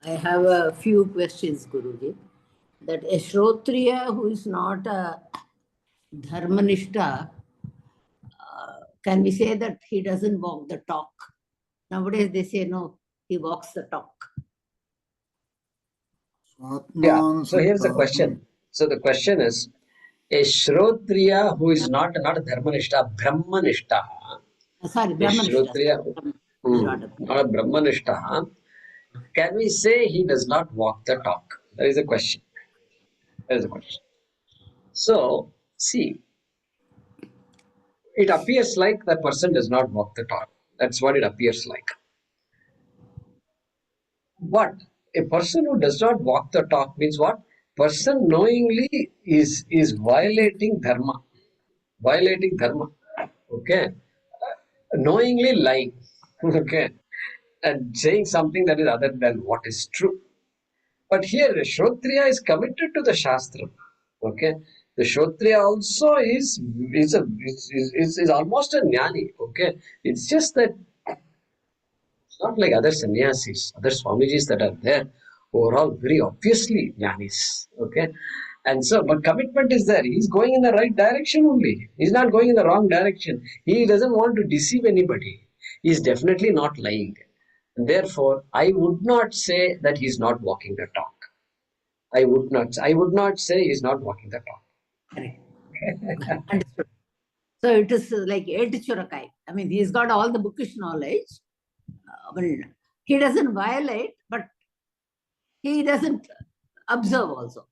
I have a few questions, Guruji. That a Shrotriya who is not a Dharmanishta, can we say that he doesn't walk the talk? Nowadays they say no, he walks the talk. Yeah. So here's the question. So the question is, a Shrotriya who is not a Dharmanishta, Brahmanishta. Sorry, A Brahmanishta. Shrotriya, Not a not a Brahmanishta. Can we say he does not walk the talk? That is the question. That is the question. So, see, it appears like that person does not walk the talk. That's what it appears like. But a person who does not walk the talk means what? Person knowingly is violating dharma. Violating dharma. Okay. Knowingly lying. Okay. And saying something that is other than what is true. But here, Shrotriya is committed to the Shastra. Okay, the Shrotriya also is almost a jnani. Okay, it's just that it's not like other sannyasis, other Swamijis that are there who are all very obviously jnanis. Okay, and so but commitment is there. He's going in the right direction only. He's not going in the wrong direction. He doesn't want to deceive anybody. He's definitely not lying. Therefore, I would not say that he's not walking the talk. I would not say he's not walking the talk. Correct. Understood. So it is like Ed Churakai. I mean, he's got all the bookish knowledge. Well, he doesn't violate, but he doesn't observe also.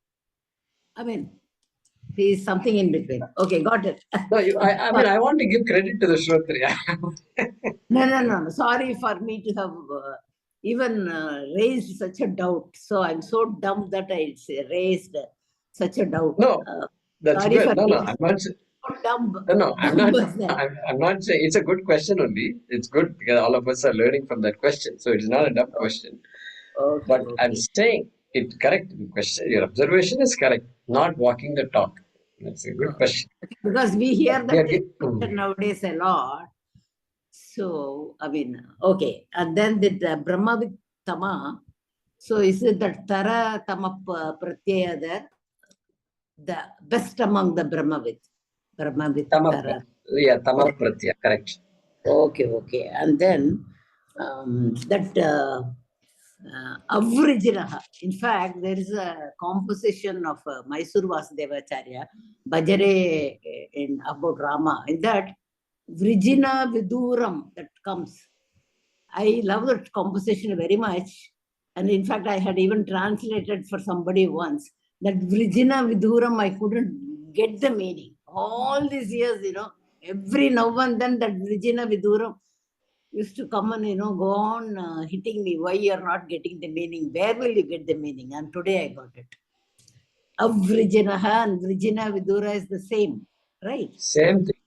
I mean, he is something in between. Okay, got it. No, I mean, I want to give credit to the Shrotriya. No. Sorry for me to have even raised such a doubt. So I'm so dumb that I raised such a doubt. No, that's sorry good. for No, being I'm not. so dumb. No, I'm not. person. I'm not saying it's a good question only. It's good because all of us are learning from that question. So it's not a dumb question. Okay, But okay. I'm saying it correct. The question, your observation is correct. Not walking the talk. That's a good question. Because we hear We are that nowadays a lot. So, I mean, okay. And then the Brahma with Tama. So is it that Tara Tama Pratyaya there? The best among the Brahma with Tara. Yeah, Tama Pratya, correct. Okay. And then that Avrijinaha. In fact, there is a composition of Mysore Vasudevacharya, Bajare in about Rama. In that, Vrijina Viduram that comes. I love that composition very much. And in fact, I had even translated for somebody once that Vrijina Viduram, I couldn't get the meaning. All these years, every now and then that Vrijina Viduram used to come and, go on hitting me. Why you are not getting the meaning? Where will you get the meaning? And today I got it. Avrijinaha and Vrijina Vidura is the same, right? Same thing.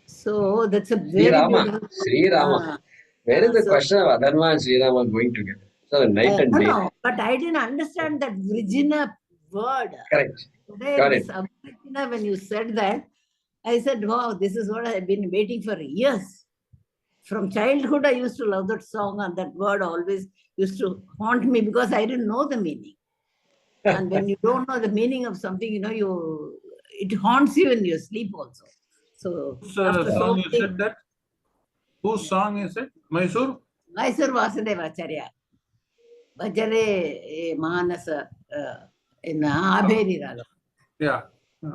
So that's a very beautiful. Sri Rama. Where is the question of Adharma and Sri Rama going together? So night and day. No, but I didn't understand that Vrijina word. Correct. Today, Got this it. Avrijina, when you said that, I said, wow, this is what I've been waiting for years. From childhood, I used to love that song, and that word always used to haunt me because I didn't know the meaning. And when you don't know the meaning of something, it haunts you in your sleep also. So, after song you said that? Whose song is it? Mysore? Mysore Vasudevacharya. Bajare Manasa in Abheri Raga. Yeah.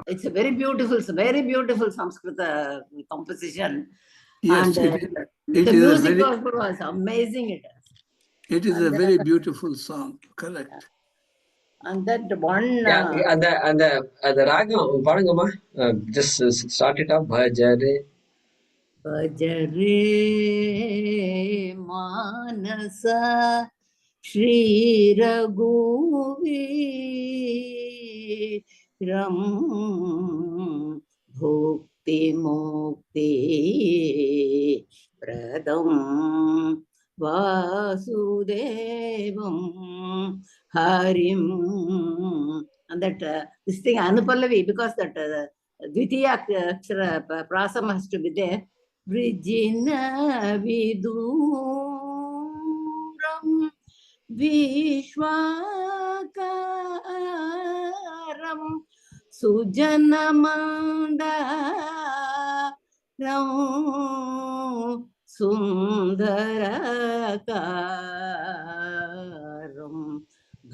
It's a very beautiful Sanskrit composition. Yes, and the music was amazing. It is a very beautiful song, correct. And that one. Yeah, and the raga, Padangama, just start it up. Bhajare. Bhajare Manasa Shri Raghuvi Ram Bhukti Mukti Pradam Vasudevam Harim. And that this thing Anupallavi, because that Dvitiya Akshara Prasam has to be there. Vrijina viduram Vishwakaram Sujanamandaram Sundarakaram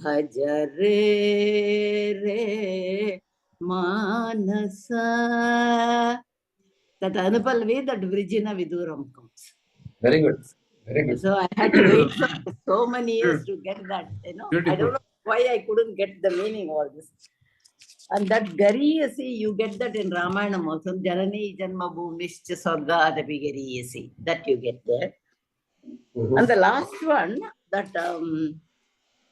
Bhajare re Manasa. That Anupallavi, that Vrijina Viduram comes. Very good. Very good. So I had to wait for so many years to get that. I Beautiful. don't know why I couldn't get the meaning of all this. And that Gariyasi, you get that in Ramayana also. Janani Janma Bhumishcha Sarga Adapi Gariyasi. That you get there. And the last one, that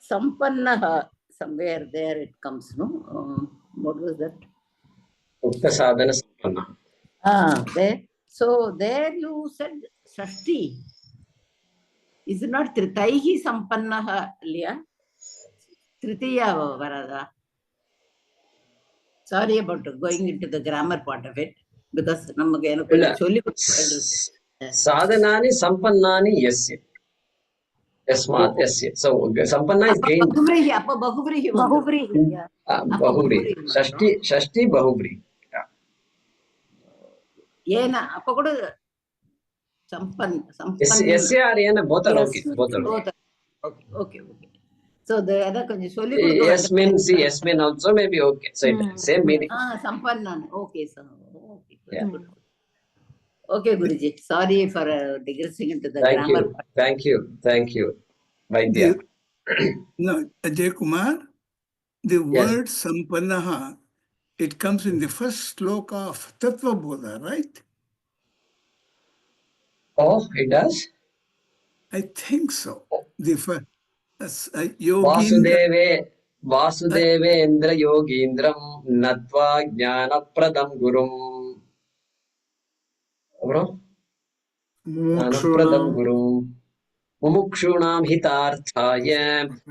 Sampannaha, somewhere there it comes, no? What was that? Ukta sadhana sampanna. There. So there you said Shashti. Is it not Tritaihi Sampannaha, Liya? Tritiya Varada. Sorry about going into the grammar part of it, because ನಮಗೆ ಏನೋ ಇಲ್ಲ. ಚೊಲ್ಲಿ ಸಾಧನಾನಿ ಸಂಪನ್ನಾನಿ ಯಸ್ಯ ಯಸ್ಮಾತ್ ಯಸ್ಯ. So sampanna is gained. Bahuvrihi Bahubri. Shashti Bahubri. ಏನ ಅಪ್ಪ ಕೂಡ Yasya or yana both are okay. Both are okay. Okay. So the other கொஞ்சம் சொல்லி Yasmin, see Yasmin also may be okay. So same meaning. Sampannan. Okay, so okay. Yeah. Okay, Guruji. Sorry for digressing into the Thank grammar you. Thank you. Vaidya. No, Ajay Kumar, the Yes. word Sampannaha, it comes in the first sloka of Tattva Bodha, right? Oh, it does? I think so. The first, Yogindra. Vasudeve Indra Yogindram Natva Jnana Pradam Gurum. Bro? Jnana Pradam Gurum. Mumukshunam hitarthaya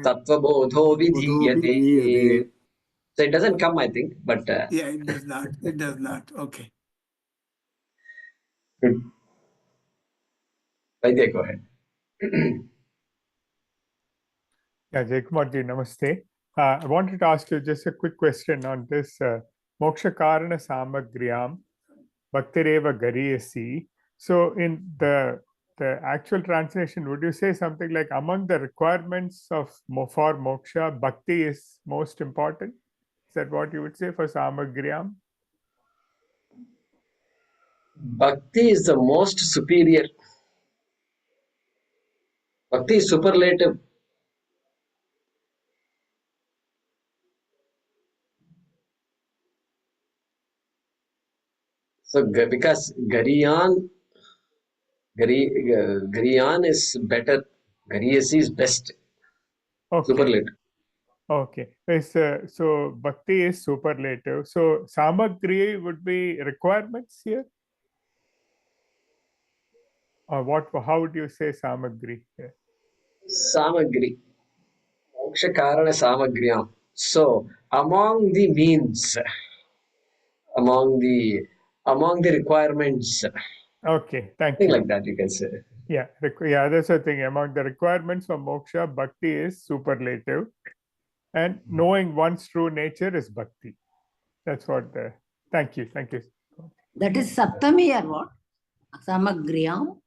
tattva bodho vidhiyate. So it doesn't come, I think, but Yeah, it does not. It does not. Okay. good. Vaidya, go ahead. Yeah, Jaykumarji, namaste. I wanted to ask you just a quick question on this Moksha Karana Samagriyam Bhaktireva Gariyasi. So in the actual translation, would you say something like among the requirements of for moksha, bhakti is most important? Is that what you would say for Samagriyam? Bhakti is the most superior. Bhakti is superlative. So because Gariyan is better. Gariyasi is best. Okay. Superlative. Okay. So bhakti is superlative. So samagri would be requirements here? Or how would you say samagri here? Samagri. Moksha Karana Samagriyam. So among the means, among the requirements, Okay, thank something you. like that you can say. Yeah, that's the thing. Among the requirements for moksha, bhakti is superlative. And knowing one's true nature is bhakti. That's what thank you. That is Saptami or what? Samagriyam?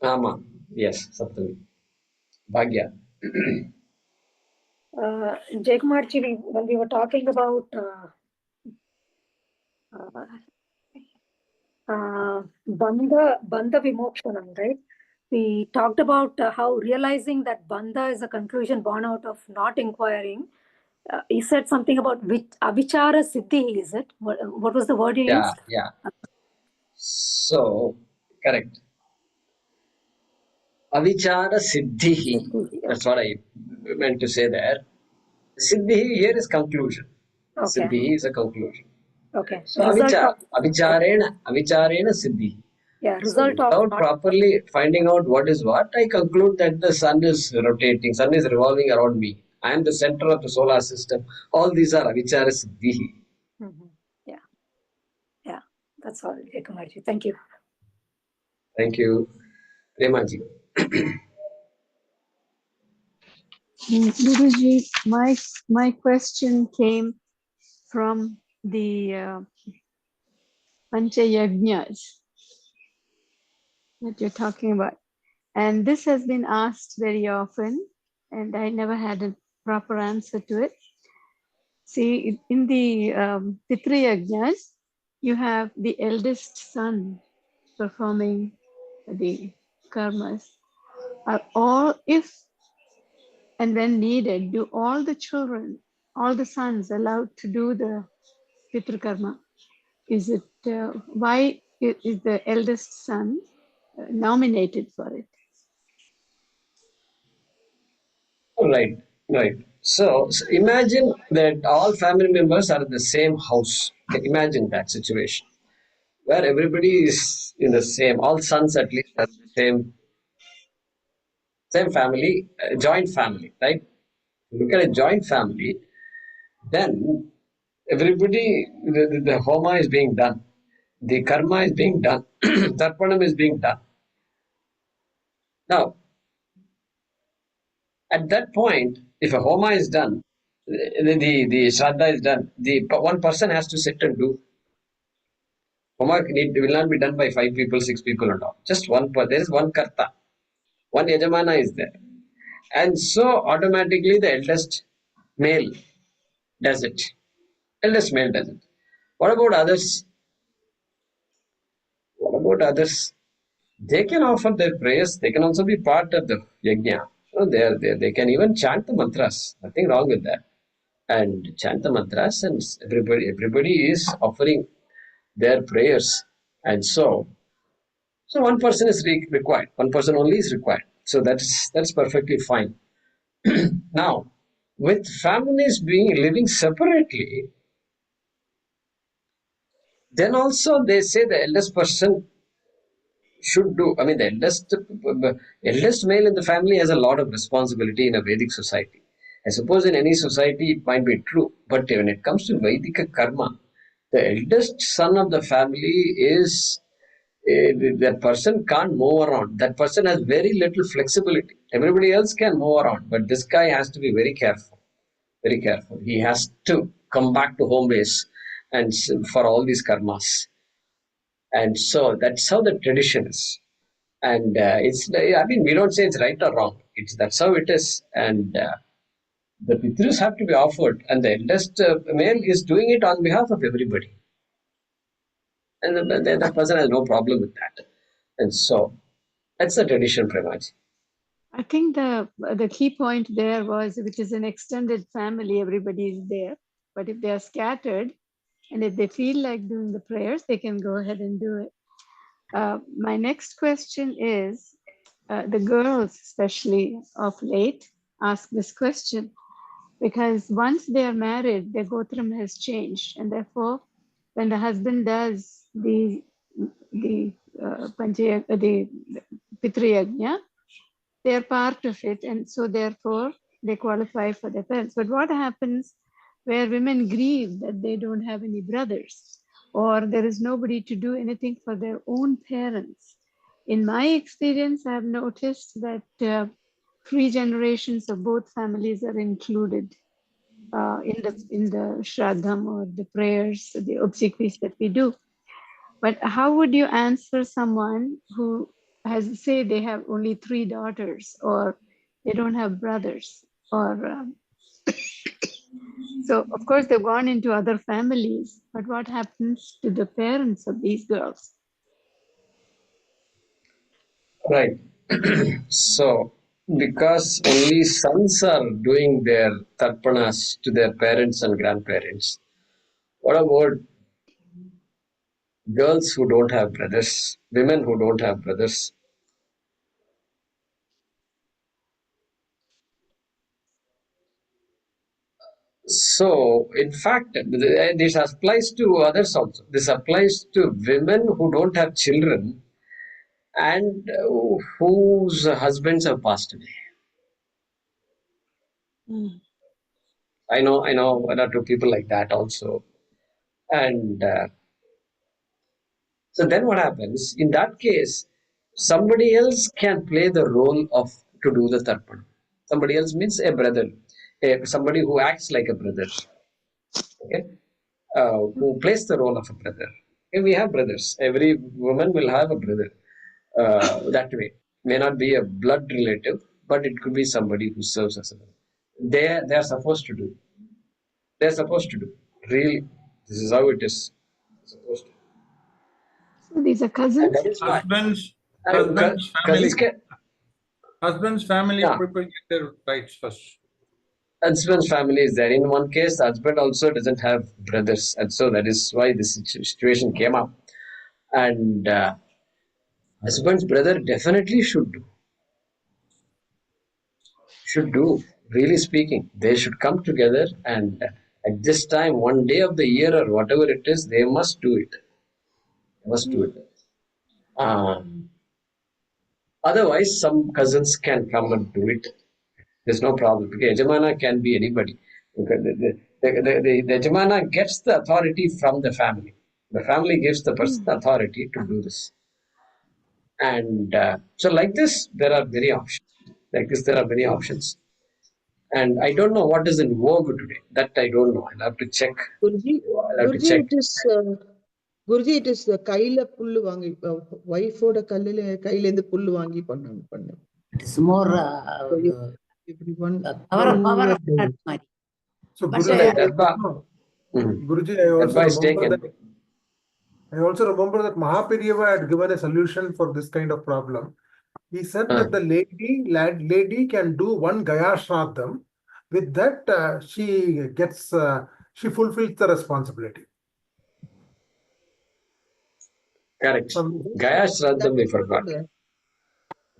Ama. Yes, Saptami. Bhagya. Jaykumarji, when we were talking about Bandha Vimokshanam, right? We talked about how realizing that Bandha is a conclusion born out of not inquiring. He said something about Avichara Siddhi, is it? What was the word you used? Yeah. So, correct. Avichara Siddhihi. That's what I meant to say there. Siddhihi here is conclusion. Okay. Siddhihi is a conclusion. Okay. So Avicharena Siddhi. Yeah, So result of without properly finding out what is what, I conclude that the sun is rotating, sun is revolving around me. I am the center of the solar system. All these are Avichara Siddhihi. Yeah, that's all, Jaykumarji. Thank you. Thank you. Premaji. Guruji, my question came from the Panchayagnas that you're talking about. And this has been asked very often, and I never had a proper answer to it. See, in the Pitrayagnas, you have the eldest son performing the karmas. Are all, if and when needed, do all the children, all the sons allowed to do the Pitru karma? Is it, why is the eldest son nominated for it? Right, right. So imagine that all family members are in the same house. Okay, imagine that situation where everybody is in the same, all sons at least are the same family, joint family, right? Look at a joint family, then everybody, the homa is being done, the karma is being done, tarpanam is being done. Now, at that point, if a homa is done, the shraddha is done, the one person has to sit and do. Homa will not be done by 5 people, 6 people and all. Just one person. There is one karta. One yajamana is there. And so automatically the eldest male does it. Eldest male does it. What about others? What about others? They can offer their prayers. They can also be part of the yajna. They can even chant the mantras. Nothing wrong with that. And chant the mantras, and everybody is offering their prayers. And so one person is required. One person only is required. So that's perfectly fine. Now, with families being living separately, then also they say the eldest person should do. I mean, the eldest male in the family has a lot of responsibility in a Vedic society. I suppose in any society it might be true, but when it comes to Vedika karma, the eldest son of the family is that person can't move around. That person has very little flexibility. Everybody else can move around, but this guy has to be very careful. Very careful. He has to come back to home base and for all these karmas. And so that's how the tradition is. And I mean, we don't say it's right or wrong. That's how it is. And the pitrus have to be offered, and the eldest male is doing it on behalf of everybody. And the person has no problem with that. And so that's the tradition, Premaji. I think the key point there was, which is an extended family, everybody is there. But if they are scattered, and if they feel like doing the prayers, they can go ahead and do it. My next question is, the girls, especially of late, ask this question because once they are married, their gotram has changed, and therefore, when the husband does the Pitriyajna, they are part of it, and so therefore they qualify for their parents. But what happens where women grieve that they don't have any brothers, or there is nobody to do anything for their own parents? In my experience, I have noticed that 3 generations of both families are included in the shraddham or the prayers, the obsequies that we do. But how would you answer someone who has, say, they have only 3 daughters, or they don't have brothers, or so of course they've gone into other families, but what happens to the parents of these girls? Right. So, because only sons are doing their tarpanas to their parents and grandparents, what about girls who don't have brothers, women who don't have brothers? So, in fact, this applies to others also. This applies to women who don't have children and whose husbands have passed away. Mm. I know one or two people like that also. And so then what happens? In that case, somebody else can play the role of to do the tarpan. Somebody else means a brother, somebody who acts like a brother, okay, who plays the role of a brother. Okay, we have brothers. Every woman will have a brother that way. May not be a blood relative, but it could be somebody who serves as a brother. They are supposed to do. They're supposed to do. Really, this is how it is supposed to. So these are And cousins. that is why. Husband's Cousins family. can, Husband's family yeah. people get their rights first. Husband's family is there. In one case, the husband also doesn't have brothers, and so that is why this situation came up. And husband's brother definitely should do. Should do. Really speaking, they should come together, and at this time, one day of the year or whatever it is, they must do it. They must do it. Otherwise, some cousins can come and do it. There's no problem. Okay, Yajamana can be anybody. Okay, the Yajamana gets the authority from the family. The family gives the person the authority to do this. And so, like this, there are many options. Like this, there are many options. And I don't know what is in vogue today. That I don't know. I'll have to check. Guruji, I'll have to Guruji, check. it is கையில புல்லு வாங்கி வைஃபோட கையில இருந்து புல்லு வாங்கி பண்ண. It is more Everyone. power of that மாதிரி. So But, Guruji, I also remember that Mahaperiyava had given a solution for this kind of problem. He said that the lady can do one Gaya Shraddham. With that, she fulfills the responsibility. Correct. Gaya Shraddham we forgot.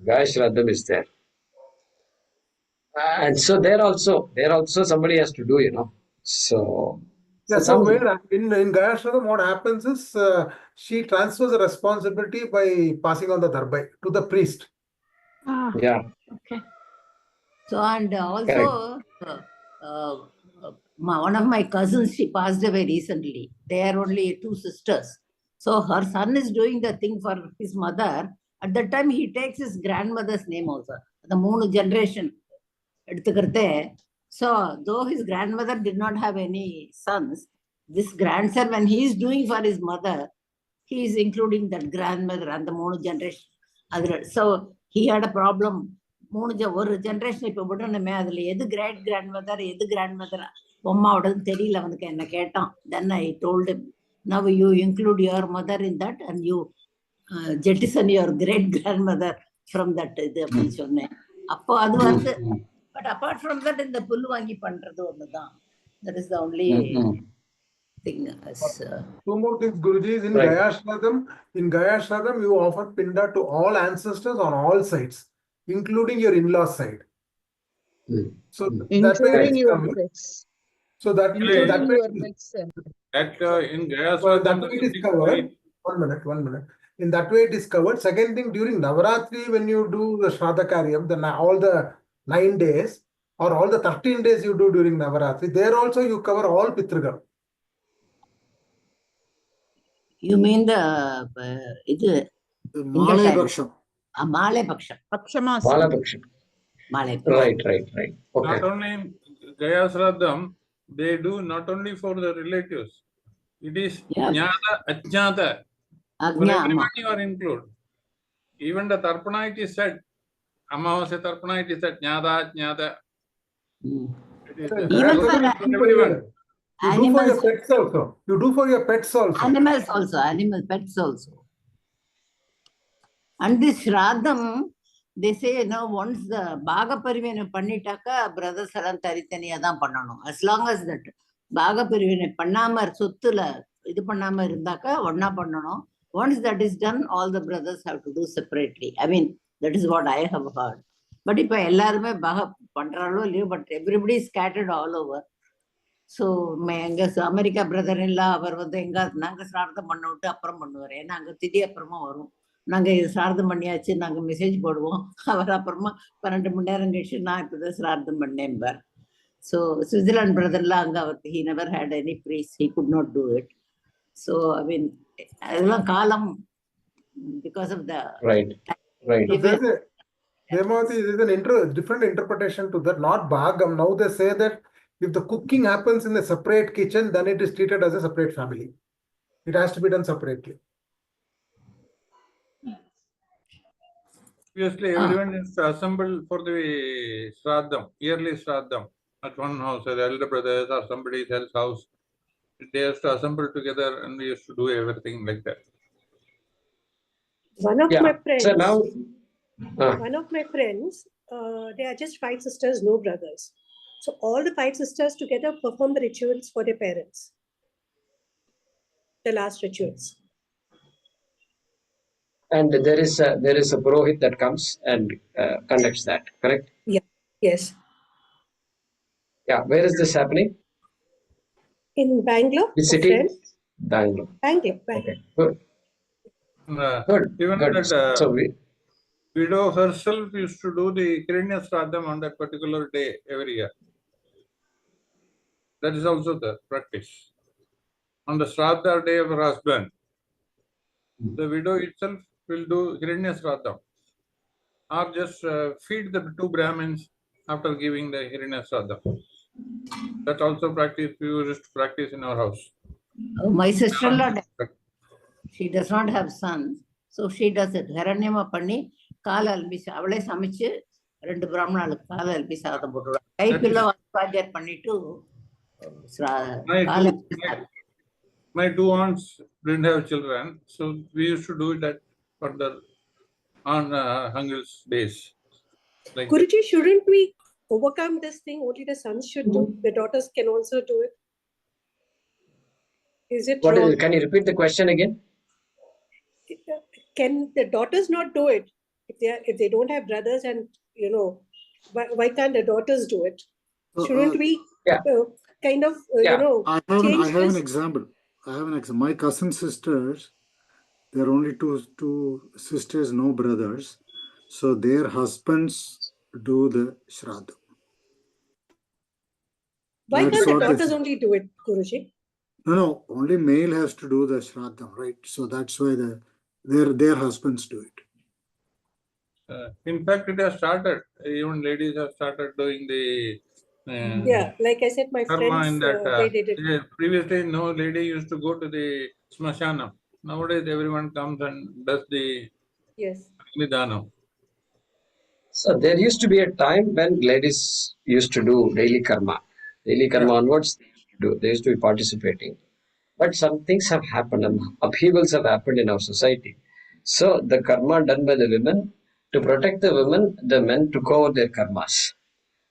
Gaya Shraddham is there. And so there also somebody has to do, So, yeah, so where in Gaya Shraddham, what happens is she transfers the responsibility by passing on the darbai to the priest. Yeah. Okay. So, and also, one of my cousins, she passed away recently. They are only two sisters. So her son is doing the thing for his mother. At that time, he takes his grandmother's name also. The moon generation. So, though his grandmother did not have any sons, this grandson, when he is doing for his mother, he is including that grandmother and the moon generation. So, he had a problem. ஒரு generation இப்போ விடணுமே அதில் எது great grandmother எது grandmother பொம்மாவோடதுன்னு தெரியல அவனுக்கு என்ன கேட்டான். Then I told now you include your mother in that and you jettison your great grandmother from that இது அப்படின்னு சொன்னேன். அப்போ அது வந்து பட் அப்பார்ட் ஃப்ரம் தட் இந்த புல் வாங்கி பண்றது ஒண்ணுதான். That is the only thing. Two more things, Guruji. In Gaya Shraddham, you offer pinda to all ancestors on all sides, including your in-laws side. So including your pets. So that way In Gaya Shraddham, it is covered. One minute. In that way it is covered. Second thing, during Navaratri, when you do the Shraddha Karyam, then all the 9 days or all the 13 days you do during Navaratri, there also you cover all Pitrugam. You mean the Malay Paksham. Malay Paksham. Pakshamasa. Malay Paksham. Right. Okay. Not only in Gaya Shraddham, they do not only for the relatives. It is Jnata, Ajnata. For everyone you are included. Even the Tarpana it is said. Amavasya Tarpana it is said. Jnata, Ajnata. Even for everyone. You do for your pets also. You do for your pets also. Animals also. Pets also. And this Shraddham, they say, once the Bhaga Parivena Pannitaka, brothers eல்லாம் தனித்தனியா தான் பண்ணணும். As long as that Bhaga Parivena பண்ணாம சொத்துல இது பண்ணாம இருந்தாக்கா ஒண்ணா பண்ணணும். Once that is done, all the brothers have to do separately. I mean, that is what I have heard. But இப்ப எல்லாருமே Bhaga பண்றாளோ இல்லையோ, but everybody is scattered all over. So எங்க அமெரிக்கா பிரதர் இல்லா அவர் வந்து எங்க நாங்க சிரார்த்தம் பண்ண விட்டு அப்புறம் பண்ணுவார். ஏன்னா அங்க திதி அப்புறமா வரும். நாங்க இது சிரார்த்தம் பண்ணியாச்சு நாங்க மெசேஜ் போடுவோம். அவர் அப்புறமா 12 மணி நேரம் கழிச்சு நான் இப்பதான் சிரார்த்தம் பண்ணேன்பார். ஸோ சுவிட்சர்லாந்து பிரதர்லாம் அங்க அவருக்கு he never had any priest, he could not do it. So I mean அதெல்லாம் காலம் because of the Right. So there's an different interpretation to that, not Bhagam. Now they say that if the cooking happens in a separate kitchen, then it is treated as a separate family. It has to be done separately. Obviously, everyone is assembled for the Shraddam, yearly Shraddam at one house, the elder brothers or somebody else's house. They have to assemble together and we used to do everything like that. One of my friends, So now, they are just 5 sisters, no brothers. So all the 5 sisters together perform the rituals for their parents. The last rituals. and there is a Purohit that comes and conducts that, correct? Yeah. Yes. Yeah. Where is this happening? In Bangalore. Which city? Bangalore. Bangalore. Okay. Good. Good. Even Good. that So widow herself used to do the Hiranya Shraddam on that particular day every year. That is also the practice. On the Shraddha day of her husband, the widow itself will do Hiranya Shraddam or just feed the 2 Brahmins after giving the Hiranya Shraddam. That also practice we used to practice in our house. My sister-in-law, she does not have sons, so she does it. Haranyama panni, kaala albi, avale samichu, 2 brahmanalu kaala albi sadam potuva. Kai pilla vaspajyar pannitu. My 2 aunts didn't have children, so we used to do that further on Hangal's days. Like Guruji, shouldn't we overcome this thing? Only the sons should do. The daughters can also do it. Is it what wrong? is it? Can you repeat the question again? Can the daughters not do it? If they don't have brothers, and why can't the daughters do it? Shouldn't we kind of I have change an example. My cousin sisters, there are only two sisters, no brothers. So their husbands do the Shraddha. Why can't the daughters only do it, Guruji? No, only male has to do the Shraddha, right? So that's why their husbands do it. In fact, it has started. Even ladies have started doing the like I said, my friends, they did it. Previously, no lady used to go to the smashanam. Nowadays, everyone comes and does the Nidhanam. So there used to be a time when ladies used to do daily karma. Daily karma onwards, they used to be participating. But some things have happened and upheavals have happened in our society. So the karma done by the women, to protect the women, the men took over their karmas.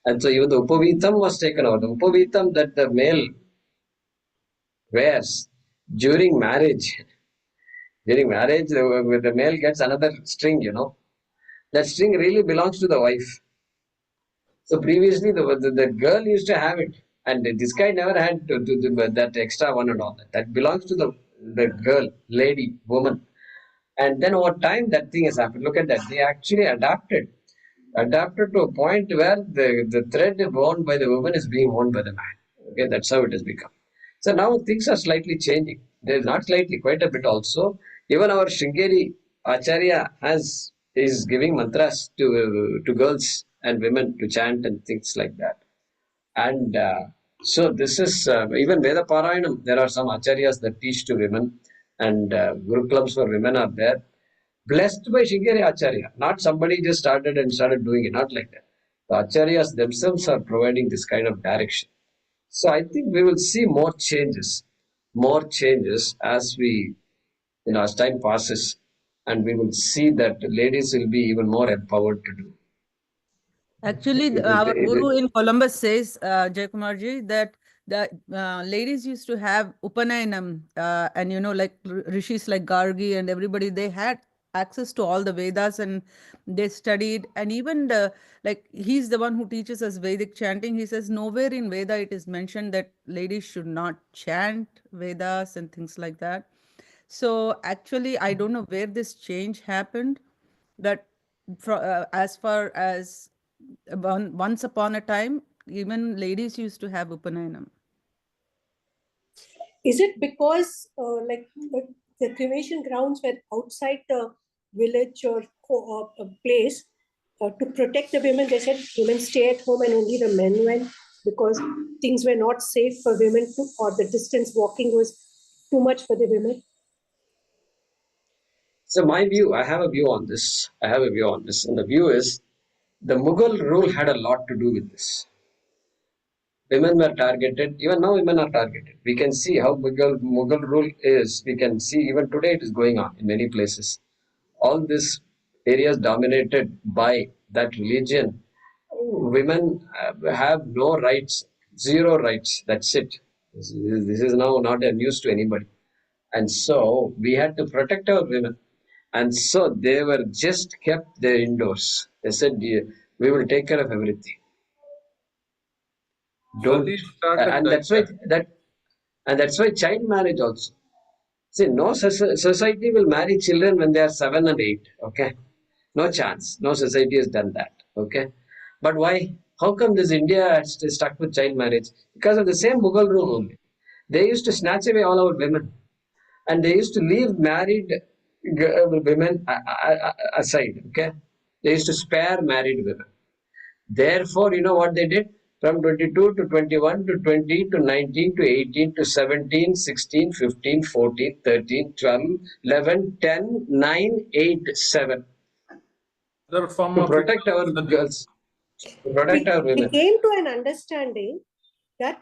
And so even the Upavitam was taken over. The Upavitam that the male wears during marriage, the male gets another string, That string really belongs to the wife. So previously, the girl used to have it, and this guy never had that extra one and all that. That belongs to the girl, lady, woman. And then over time, that thing has happened. Look at that. They actually adapted to a point where the thread worn by the woman is being worn by the man. Okay, that's how it has become. So now things are slightly changing. They're not slightly, quite a bit also. Even our Shringeri Acharya is giving mantras to girls and women to chant and things like that. And so this is even Veda Parayanam. There are some acharyas that teach to women, and Gurukulams for women are there. Blessed by Shringeri Acharya, not somebody just started doing it, not like that. The acharyas themselves are providing this kind of direction. So I think we will see more changes as as time passes, and we will see that ladies will be even more empowered to do. Actually, our guru in Columbus says, Jaykumarji, that the ladies used to have Upanayanam, and like rishis like Gargi and everybody, they had access to all the Vedas and they studied. And even like he's the one who teaches us Vedic chanting. He says nowhere in Veda it is mentioned that ladies should not chant Vedas and things like that. So actually, I don't know where this change happened. That as far as once upon a time, even ladies used to have Upanayanam. Is it because the cremation grounds were outside the village or a place to protect the women. They said women stay at home and only the men went because things were not safe for women to, or the distance walking was too much for the women. So my view, I have a view on this. And the view is the Mughal rule had a lot to do with this. Women were targeted. Even now, women are targeted. We can see how Mughal rule is. We can see even today it is going on in many places. All these areas dominated by that religion. Women have no rights, zero rights. That's it. This is now not a news to anybody. And so we had to protect our women. And so they were just kept there indoors. They said, "Yeah, we will take care of everything. Don't." Sati started And that's why child marriage also. See, no society will marry children when they are 7 and 8. Okay, no chance. No society has done that. Okay, but why? How come this India is stuck with child marriage? Because of the same Mughal rule only. They used to snatch away all our women, and they used to leave married women aside. Okay, they used to spare married women. Therefore, you know what they did? From 22 to 21 to 20 to 19 to 18 to 17, 16, 15, 14, 13, 12, 11, 10, 9, 8, 7. Other form To of it protect our was girls, to protect our We women. came to an understanding that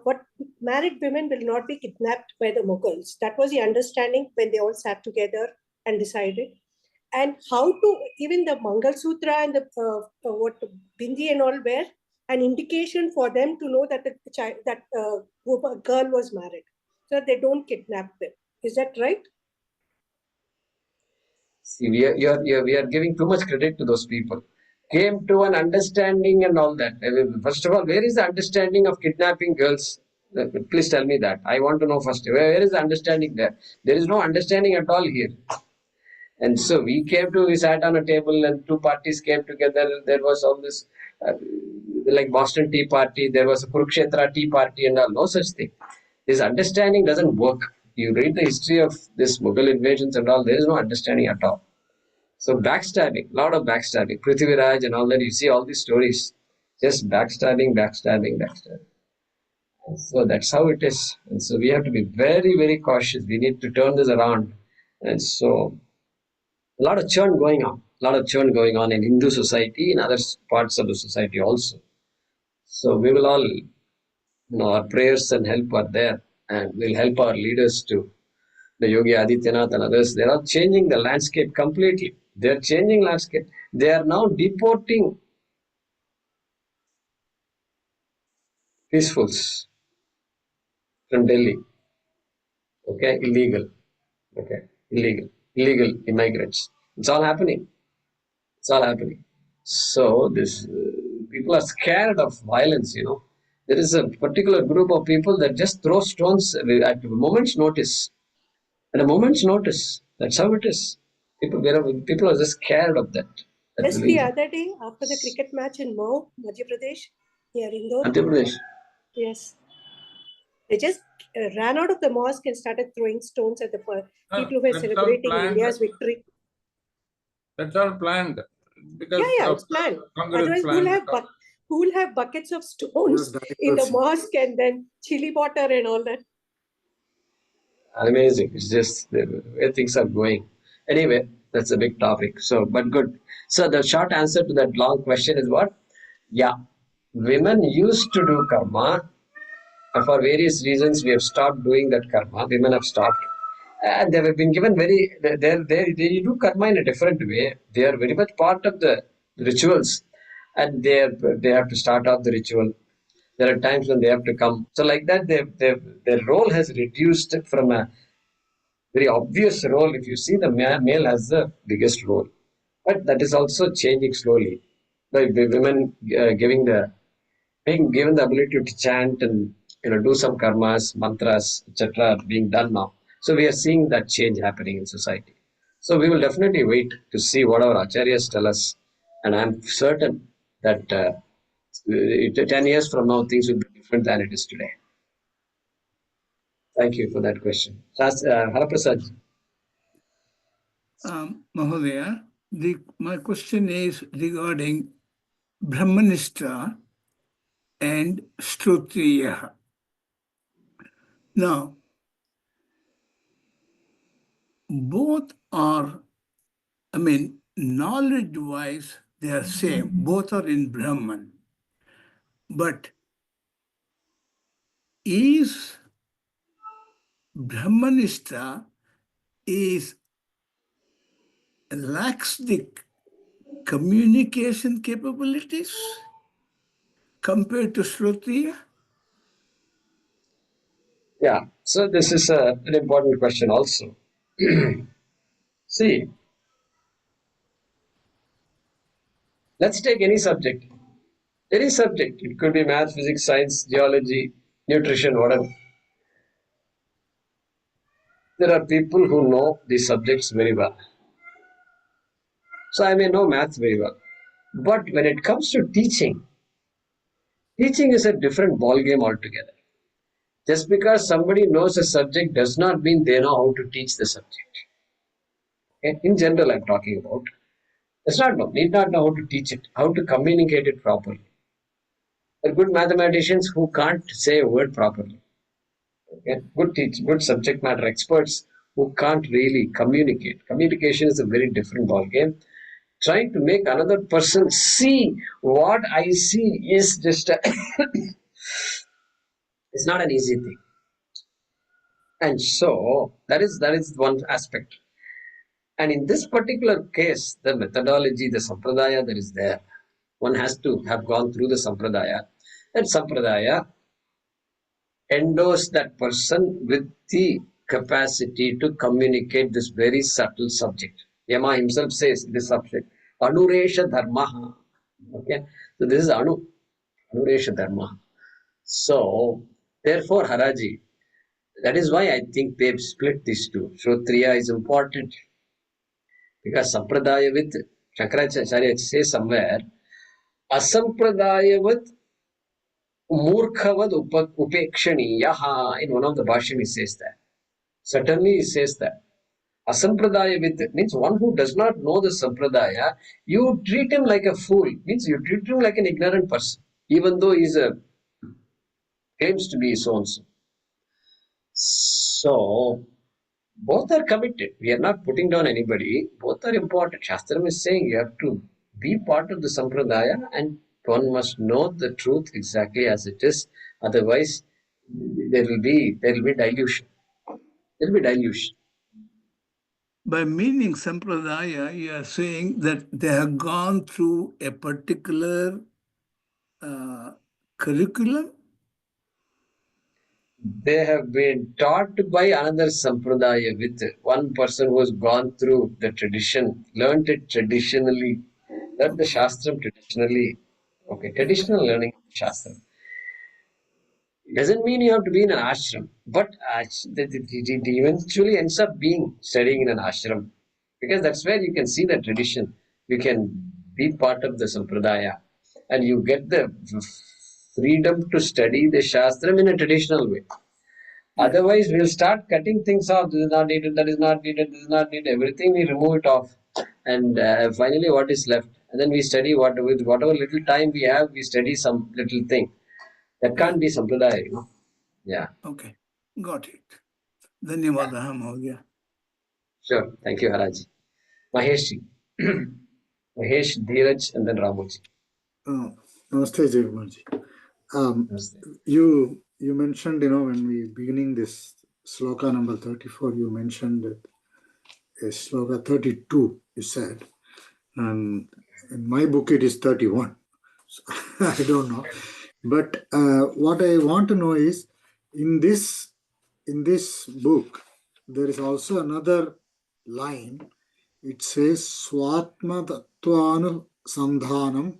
what married women will not be kidnapped by the Mughals. That was the understanding when they all sat together and decided. And how to, even the Mangal Sutra and the what Bindi and all were an indication for them to know that the child, that girl was married, so that they don't kidnap them. Is that right? See, we are giving too much credit to those people. Came to an understanding and all that. First of all, where is the understanding of kidnapping girls? Please tell me that. I want to know first. Where is the understanding there? There is no understanding at all here. And so we sat on a table and two parties came together. There was all this, like Boston Tea Party, there was a Kurukshetra Tea Party and all, no such thing. This understanding doesn't work. You read the history of this Mughal invasions and all, there is no understanding at all. So backstabbing, a lot of backstabbing. Prithviraj and all that, you see all these stories. Just backstabbing. And so that's how it is. And so we have to be very, very cautious. We need to turn this around. And so a lot of churn going on in Hindu society, in other parts of the society also. So we will all, our prayers and help are there, and we'll help our leaders too. The Yogi Adityanath and others, they're all changing the landscape completely. They're changing landscape. They are now deporting peacefuls from Delhi. Okay, illegal. Okay, illegal immigrants. It's all happening. So this people are scared of violence. There is a particular group of people that just throw stones at a moment's notice. At a moment's notice. That's how it is. People are just scared of that. Just the other day, after the cricket match in Mau, Madhya Pradesh, near Indore. Madhya Pradesh. Yes. They just ran out of the mosque and started throwing stones at the people who were celebrating India's victory. That's all planned. Because it's planned. Otherwise, who will have buckets of stones in the mosque and then chili water and all that? Amazing. It's just the way things are going. Anyway, that's a big topic. So, but good. So the short answer to that long question is what? Yeah, women used to do karma. For various reasons, we have stopped doing that karma. Women have stopped. And they have been given they do karma in a different way. They are very much part of the rituals. And they have to start off the ritual. There are times when they have to come. So like that, their role has reduced from a very obvious role. If you see, the male has the biggest role. But that is also changing slowly. By women being given the ability to chant and do some karmas, mantras, etc. being done now. So we are seeing that change happening in society. So we will definitely wait to see what our acharyas tell us, and I'm certain that 10 years from now things will be different than it is today. Thank you for that question. Haraprasad. Mahodaya, my question is regarding Brahmanishta and Shrotriya. Now, both are, knowledge-wise, they are same. Both are in Brahman. But is Brahmanishta lacks the communication capabilities compared to Shrotriya? Yeah, so this is an important question also. See, let's take any subject. Any subject. It could be math, physics, science, geology, nutrition, whatever. There are people who know these subjects very well. So I may know math very well. But when it comes to teaching is a different ballgame altogether. Just because somebody knows a subject does not mean they know how to teach the subject. Okay? In general, I'm talking about. Need not know how to teach it, how to communicate it properly. There are good mathematicians who can't say a word properly. Okay? Good subject matter experts who can't really communicate. Communication is a very different ballgame. Trying to make another person see what I see is just it's not an easy thing. And so that is one aspect. And in this particular case, the methodology, the sampradaya that is there, one has to have gone through the sampradaya. And sampradaya endows that person with the capacity to communicate this very subtle subject. Yama himself says this subject, Anuresha Dharma. Okay, so this is Anuresha Dharma. So, therefore, Haraji, that is why I think they've split these two. Shrotriya is important because Sampradaya with Shankaracharya says somewhere, Asampradaya with Murkhavad Upekshaniyaha. In one of the Bhasham he says that. Certainly he says that. Asampradaya with means one who does not know the Sampradaya, you treat him like a fool, means you treat him like an ignorant person, even though he claims to be so and so. So, both are committed. We are not putting down anybody. Both are important. Shastram is saying you have to be part of the Sampradaya and one must know the truth exactly as it is. Otherwise, there will be dilution. There will be dilution. By meaning Sampradaya, you are saying that they have gone through a particular curriculum? They have been taught by another sampradaya with one person who has gone through the tradition, learned it traditionally, learned the shastram traditionally. Okay, traditional learning of shastram. Doesn't mean you have to be in an ashram, but it eventually ends up being studying in an ashram because that's where you can see the tradition. You can be part of the sampradaya and you get the freedom to study the shastram in a traditional way. Otherwise, we'll start cutting things off. This is not needed, that is not needed, this is not needed. Everything we remove it off. And finally, what is left? And then we study with whatever little time we have, we study some little thing. That can't be sampradaya, you know. Yeah. Okay, got it. Dhanyavadaha, Mahodaya. Sure. Thank you, Haraji. Mahesh, Mahesh, Dheeraj, and then Ramuji. Namaste, Jaykumarji. You mentioned, when we beginning this sloka number 34, you mentioned that sloka 32, you said, and in my book it is 31. So, I don't know. But what I want to know is, in this book, there is also another line. It says, Swatma Tattvanu Sandhanam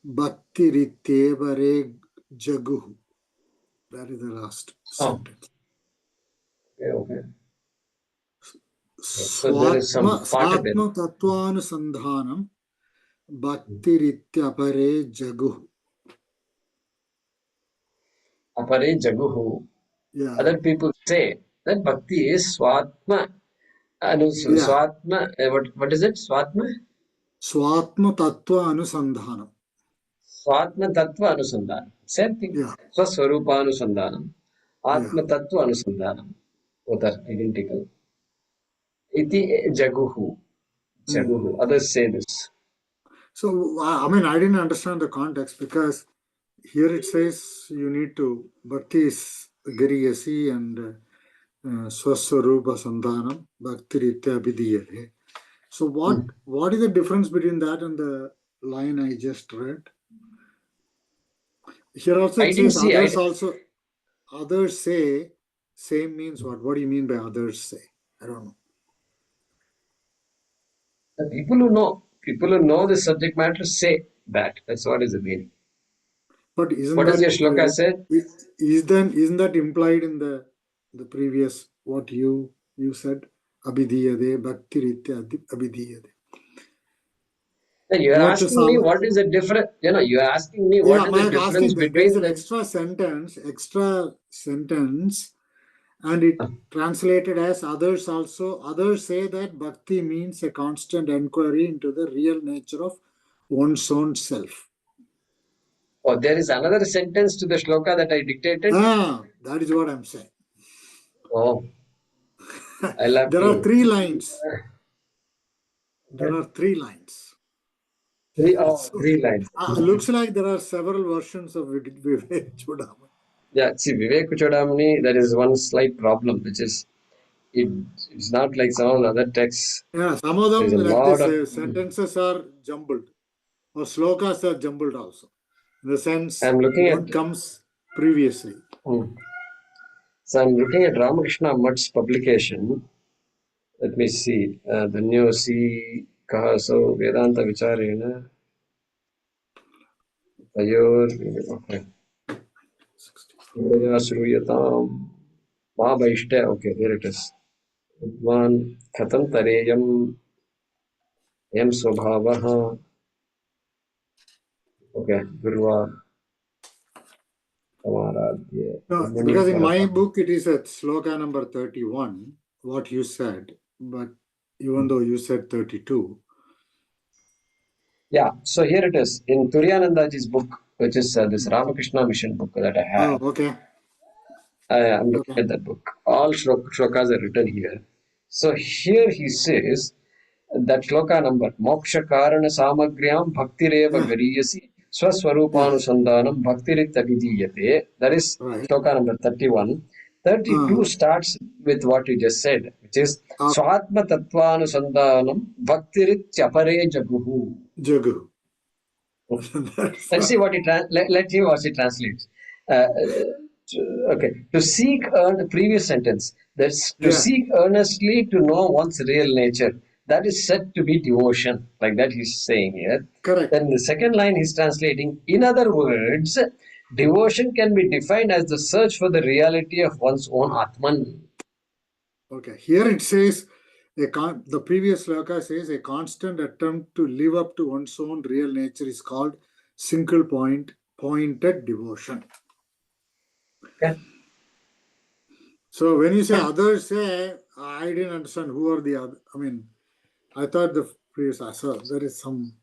Bhakti Rityevare Jaguhu. That is the last sentence. Okay. So there is some Swatma Tattvanu Sandhanam Bhakti Rityapare Jaguhu. Apare Jaguhu. Yeah. Other people say that bhakti is swatma Yeah. Swatma, what is it? Swatma? Swatma Tattva Anusandhanam. Swatma Tattva Anusandhanam. Same thing. Yeah. Swaswarupa Anusandhanam. Atma Tattva Anusandhanam. Both are identical. Iti Jaguhu. Jaguhu. Others say this. So, I mean, I didn't understand the context because here it says you need to, Bhakti is Gariyasi and Swaswarupa Sandhanam, Bhakti Ritya Abhidiyate. So, what is the difference between that and the line I just read? Here also it says others also, others say, same means what? What do you mean by others say? I don't know. The people who know the subject matter say that. That's what is the meaning. But isn't what that, does your shloka say? Isn't that implied in the previous what you said? Abhidiyade, Bhakti Ritya Abhidiyade. You are asking me what is the difference? You are asking me what is the difference between. There is an extra sentence, and it translated as others also. Others say that Bhakti means a constant inquiry into the real nature of one's own self. Oh, there is another sentence to the shloka that I dictated? That is what I'm saying. Oh, I love There are 3 lines. There are 3 lines. 3 lines. Looks like there are several versions of Vivekachoodamani. Yeah, see, Vivekachoodamani, there is one slight problem, which is it's not like some of the other texts. Yeah, some of them, like this, sentences are jumbled, or slokas are jumbled also. In the sense, one comes previously. So I'm looking at Ramakrishna Mutt's publication. Let me see. The new C. Kahaso Vedanta Vicharena. Okay. Okay, here it is. One Katam Tareyam Yam Swabhavaha. Okay, Gurva. Because in my book it is at sloka number 31, what you said, but even though you said 32. Yeah, so here it is in Turiyanandaji's book, which is this Ramakrishna Mission book that I have. Oh, okay. I'm looking at that book. All shlokas are written here. So here he says that shloka number Moksha Karana Samagryam Bhaktireva Gariyasi Swaswarupanusandanam Bhaktirit Abhidiyate. That is shloka number 31. 32 starts with what you just said, which is Swatma Tattvanusandanam Bhaktirit Chapare Jaguhu. Jagu. Let's see what let's see what it translates. Okay, to seek the previous sentence. That's to seek earnestly to know one's real nature. That is said to be devotion, like that he's saying here. Correct. Then the second line he's translating. In other words, devotion can be defined as the search for the reality of one's own Atman. Okay, here it says, the previous sloka says a constant attempt to live up to one's own real nature is called single pointed devotion. Okay. So when you say others say, I didn't understand who are the other. I mean, I thought the previous, so there is some.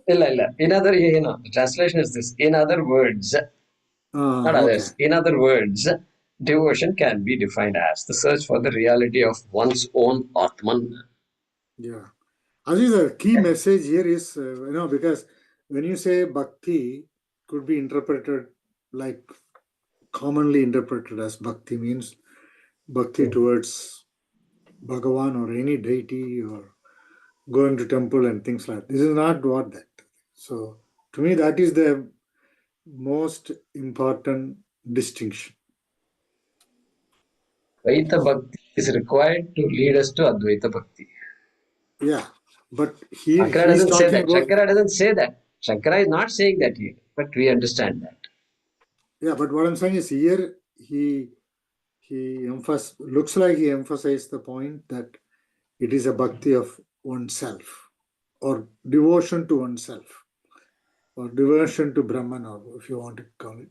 In other, the translation is this. In other words, not others. In other words, devotion can be defined as the search for the reality of one's own Atman. Yeah. I think the key message here is, because when you say bhakti, could be interpreted like commonly interpreted as bhakti means bhakti towards Bhagavan or any deity or going to temple and things like that. This is not what that. So to me, that is the most important distinction. Dvaita Bhakti is required to lead us to Advaita Bhakti. Yeah, but here Shankara doesn't say that. Shankara doesn't say that. Shankara is not saying that here, but we understand that. Yeah, but what I'm saying is here he looks like he emphasized the point that it is a bhakti of oneself or devotion to oneself or devotion to Brahman, or if you want to call it.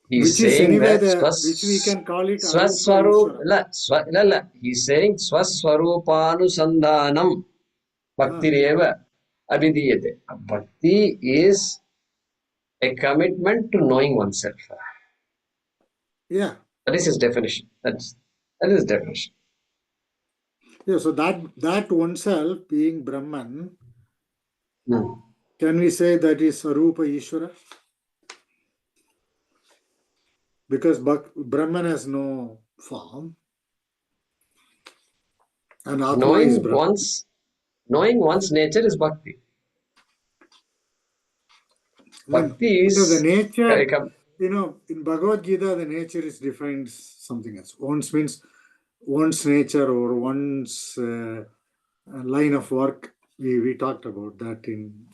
He's which is saying anyway that which we can call it Swaswarup. Arupa He's saying Swaswarupānusandhānam Bhaktireva Abhidiyate. Bhakti is a commitment to knowing oneself. Yeah. That is his definition. That is his definition. Yeah, so that oneself being Brahman, can we say that is Sarupa Ishvara? Because Brahman has no form. And Atma is Brahman. Knowing one's nature is Bhakti. Bhakti is the nature, in Bhagavad Gita, the nature is defined something else. One's means one's nature or one's line of work. We talked about that in,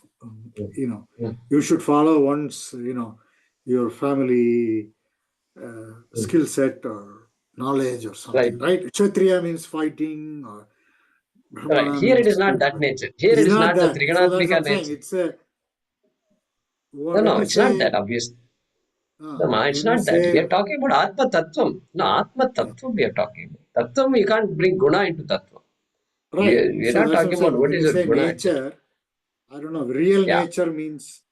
you should follow one's, your family skill set or knowledge or something, right? Kshatriya means fighting or Right. Here it is not that nature. Here it is not the Triganatmika nature. It's a No, it's not that, obviously. No, it's not that. We are talking about Atma Tattvam. No, Atma Tattvam we are talking about. Tattvam, you can't bring Guna into Tattvam. Right. We are not talking about what is your Guna. Nature, I don't know, real nature means...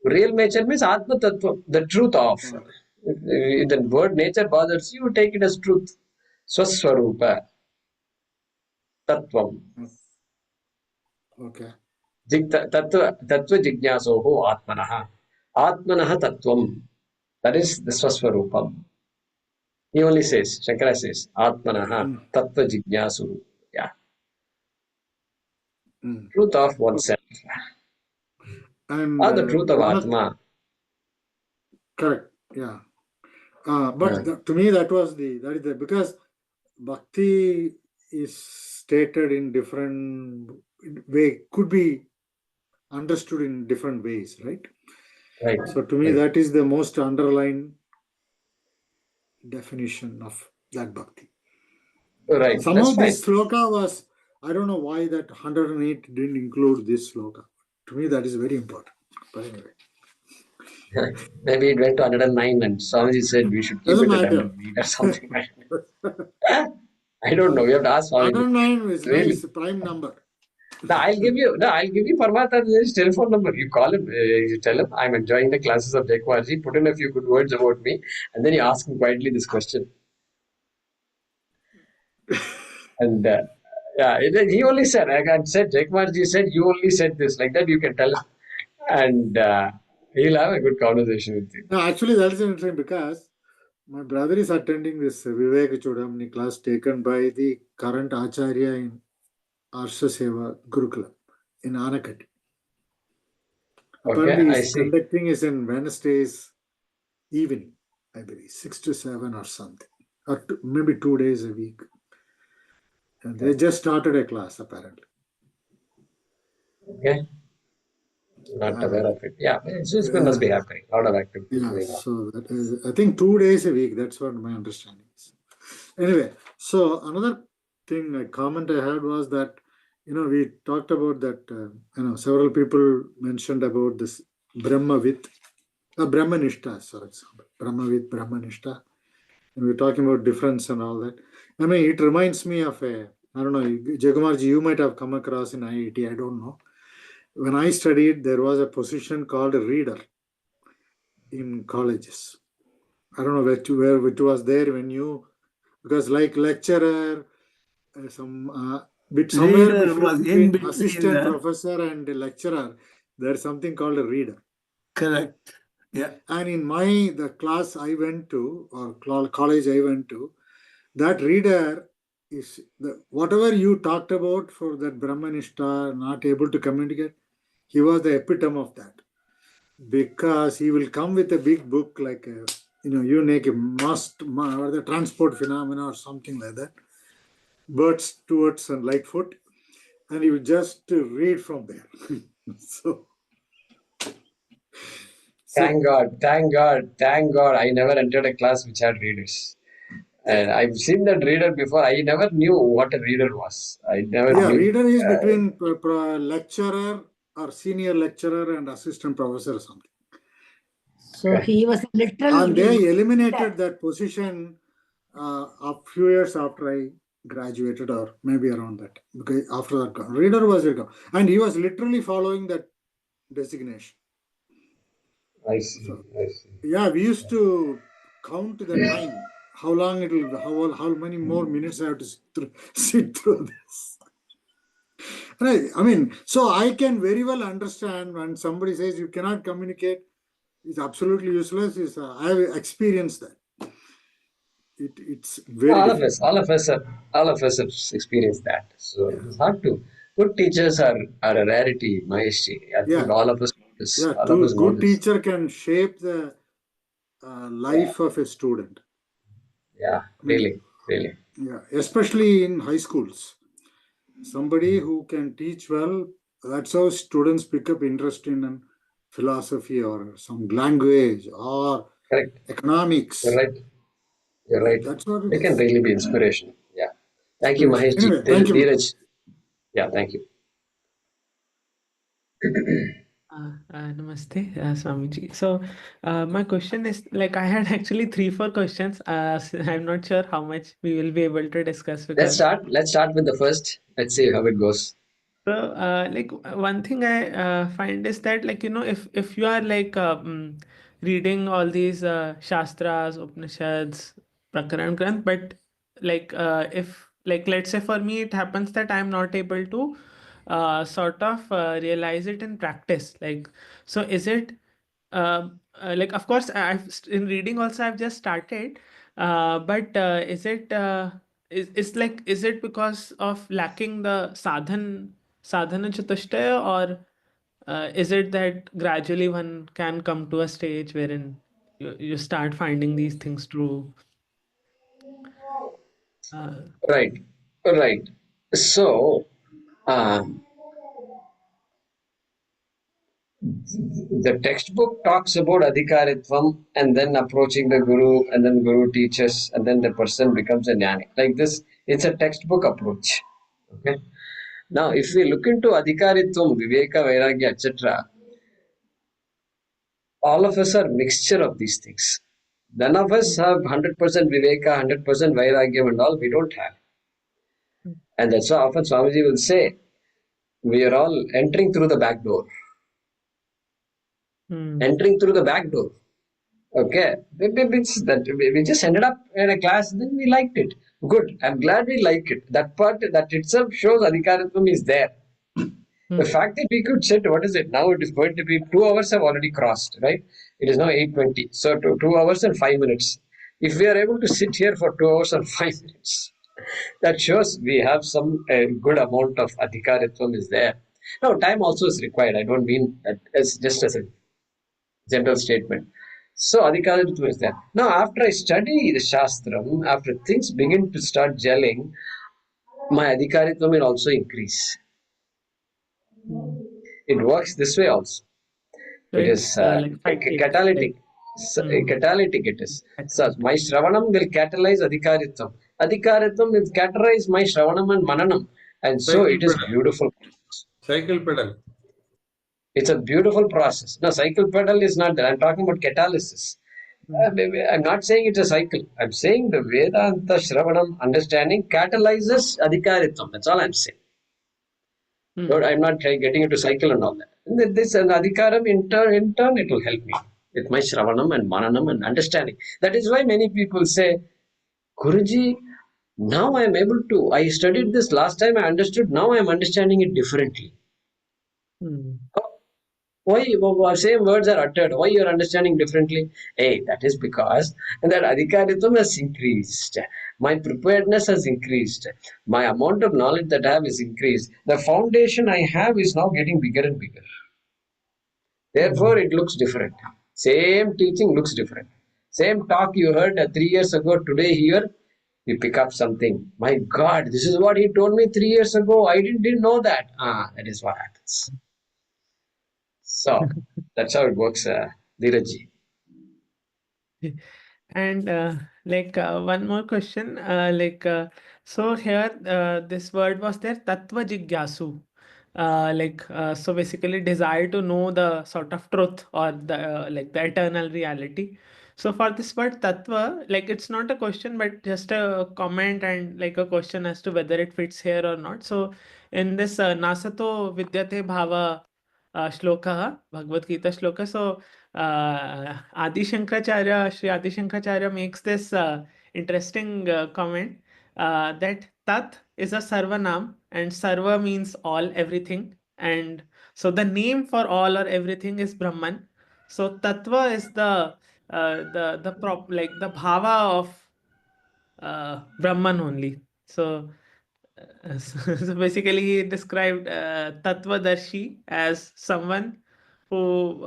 Real nature means Atma Tattvam, the truth of. If the word nature bothers you, take it as truth. Swaswarupa Tattvam. Okay. Tattva jignasoho atmanaha. Atmanaha tattvam. That is the Swaswarupam. He only says, Shankara says, Atmanaha tattva jignasu. Yeah. Truth of oneself. And, or the truth of Atma. Correct. Yeah. But to me, that is the because Bhakti is stated in different way, could be understood in different ways, right? Right. So to me, that is the most underlying definition of that Bhakti. Right. Somehow this sloka was, I don't know why that 108 didn't include this sloka. To me, that is very important. But anyway. Maybe it went to 109 and Swamiji said we should keep it at 108 or something like that. I don't know. We have to ask Swamiji. 109 is nice, prime number. I'll give you Paramatma's telephone number. You call him, you tell him, I'm enjoying the classes of Jaykumarji, put in a few good words about me, and then you ask him quietly this question. And he only said, I said, Jaykumarji said, you only said this, like that you can tell him. And he'll have a good conversation with you. No, actually, that is interesting because my brother is attending this Vivekachoodamani class taken by the current Acharya in Arsha Seva Gurukula in Anakati. Apparently, he's conducting is in Wednesdays evening, I believe, 6 to 7 or something, or maybe 2 days a week. And they just started a class, apparently. Okay. Not aware of it. Yeah, it must be happening. A lot of activity. Yeah, so that is, I think 2 days a week. That's what my understanding is. Anyway, so another thing, a comment I had was that, we talked about that, several people mentioned about this Brahmanishta, for example, Brahmanishta. And we're talking about difference and all that. I mean, it reminds me of I don't know, Jaykumarji, you might have come across in IIT, I don't know. When I studied, there was a position called a reader in colleges. I don't know where it was there when you, because like lecturer, somewhere between assistant professor and lecturer, there's something called a reader. Correct. Yeah. And in the class I went to, or college I went to, that reader is whatever you talked about for that Brahmanishta, not able to communicate, he was the epitome of that. Because he will come with a big book like, you make a or the transport phenomena or something like that. Birds, Stuarts, and Lightfoot, and you just read from there. Thank God. I never entered a class which had readers. And I've seen that reader before. I never knew what a reader was. I never knew. Reader is between lecturer or senior lecturer and assistant professor or something. So he was literally. And they eliminated that position a few years after I graduated, or maybe around that. Because after that, reader was it, and he was literally following that designation. I see. So, I see. yeah, we used to count the time, how long it will, how many more minutes I have to sit through this. Right. I mean, so I can very well understand when somebody says you cannot communicate, it's absolutely useless. I have experienced that. It's very All difficult. all of us have experienced that. So Yeah. it's hard to. Good teachers are a rarity, Mahesh. I think all of us know this. Yeah, All of us know good this. teacher can shape the life of a student. Yeah, really. Yeah, especially in high schools. Somebody who can teach well, that's how students pick up interest in philosophy or some language or Correct. economics. You're right. That's what it They can is. really be inspirational. Yeah. Thank you, Mahesh. Anyway, thank you. Dheeraj. Yeah, thank you. Namaste, Swamiji. So, my question is like I had actually 3-4 questions. I'm not sure how much we will be able to discuss Let's because. start with the first. Let's see how it goes. So, like one thing I find is that like if you are like reading all these shastras, Upanishads, Prakaran Granth, but like if like let's say for me it happens that I'm not able to sort of realize it in practice. Like, so is it like of course in reading also I've just started, but is it is it because of lacking the sadhana chatushtaya, or is it that gradually one can come to a stage wherein you start finding these things true? Right. So, the textbook talks about adhikaritvam and then approaching the guru, and then guru teaches, and then the person becomes a jnani. Like this, it's a textbook approach. Okay. Now, if we look into adhikaritvam, viveka, vairagya, etc., all of us are mixture of these things. None of us have 100% viveka, 100% vairagya and all. We don't have. And that's why often Swamiji will say, we are all entering through the back door. Entering through the back door. Okay. We just ended up in a class, then we liked it. Good. I'm glad we like it. That part, that itself shows adhikaritvam is there. The fact that we could sit, what is it? Now it is going to be 2 hours have already crossed, right? It is now 8:20. So 2 hours and 5 minutes. If we are able to sit here for 2 hours and 5 minutes, that shows we have some good amount of adhikaritvam is there. Now, time also is required. I don't mean that as just as a general statement. So, adhikaritvam is there. Now, after I study the Shastram, after things begin to start gelling, my adhikaritvam will also increase. It works this way also. So It it's is like catalytic. Catalytic it is. So my Shravanam will catalyze Adhikaritvam. Adhikaritvam will catalyze my Shravanam and Mananam. And so it is beautiful. Cycle pedal. It's a beautiful process. No, cycle pedal is not there. I'm talking about catalysis. I'm not saying it's a cycle. I'm saying the Vedanta Shravanam understanding catalyzes Adhikaritvam. That's all I'm saying. I'm not getting into cycle and all that. And this and adhikaram in turn it will help me with my Shravanam and Mananam and understanding. That is why many people say, Guruji, now I am able to, I studied this last time, I understood, now I am understanding it differently. Why same words are uttered? Why you are understanding differently? Hey, that is because that adhikaritam has increased. My preparedness has increased. My amount of knowledge that I have is increased. The foundation I have is now getting bigger and bigger. Therefore, it looks different. Same teaching looks different. Same talk you heard 3 years ago, today here, you pick up something. My God, this is what he told me 3 years ago. I didn't know that. That is what happens. So that's how it works, Dheerajji. And like one more question, so here this word was there, tattva jigyasu. So basically desire to know the sort of truth or the like the eternal reality. So for this word tattva, like it's not a question but just a comment and like a question as to whether it fits here or not. So in this nasato vidyate bhava shloka, Bhagavad Gita shloka, so Adi Shankaracharya, Sri Adi Shankaracharya makes this interesting comment that tat is a sarvanam and sarva means all, everything, and so the name for all or everything is Brahman. So tattva is the prop like the bhava of Brahman only. So so basically he described Tattvadarshi as someone who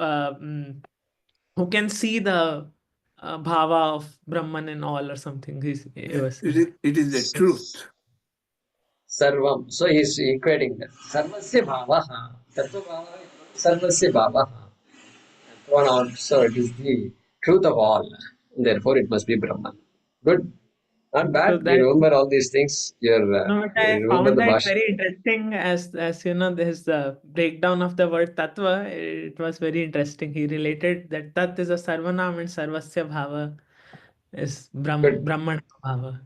who can see the bhava of Brahman in all or something. He was saying. It is the truth. Sarvam. So he's equating that. Sarvasya bhavaha. Tattva bhavaha. Sarvasya bhavaha. One out. So it is the truth of all. Therefore, it must be Brahman. Good. Not So bad. that You remember all these things. no, but I You remember found the that Bhasha. very interesting as you know, this breakdown of the word tattva. It was very interesting. He related that tat is a sarvanam and sarvasya bhava is Good. Brahman bhava.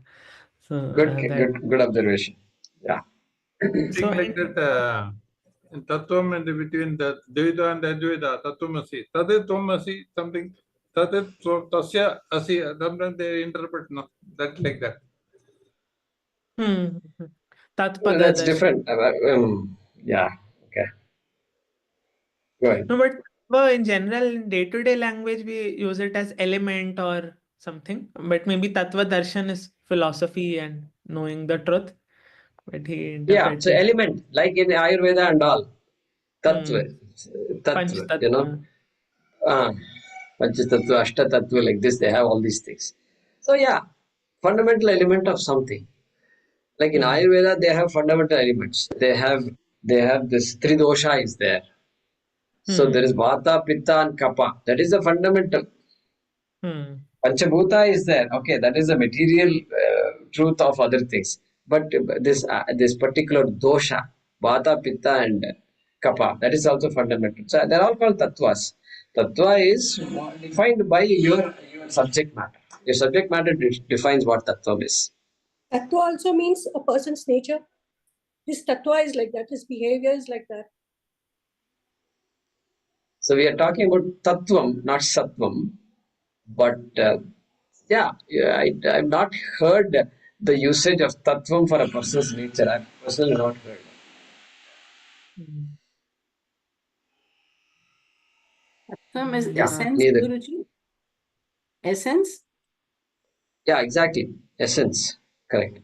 So that Good observation. Yeah. so Thing like that, in Tattvam and between the Dvita and Advaita, Tattvamasi, Tadittvamasi, something, Tasya Asi, sometimes they interpret that like that. That's Tatpadadarshi. different. Yeah. Okay. Go ahead. No, but tattva in general, in day-to-day language, we use it as element or something. But maybe tattva darshan is philosophy and knowing the truth. But he Yeah. So interpreted element, like in Ayurveda and all. Tattva. Panch Tattva. tattva. Panchatattva, Ashtatattva, like this, they have all these things. So yeah, fundamental element of something. Like in Ayurveda, they have fundamental elements. They have this tridosha is there. So there is Vata, Pitta, and Kapha. That is the fundamental. Panchabhuta is there. Okay, that is the material truth of other things. But this particular dosha, Vata, Pitta, and Kapha, that is also fundamental. So they're all called tattvas. Tattva is defined by your subject matter. Your subject matter defines what tattva is. Tattva also means a person's nature. His tattva is like that. His behavior is like that. So we are talking about tattvam, not sattvam. But I've not heard the usage of tattvam for a person's nature. I've personally not heard. Tattvam is Yeah, essence, neither. Guruji? Essence? Yeah, exactly. Essence. Correct.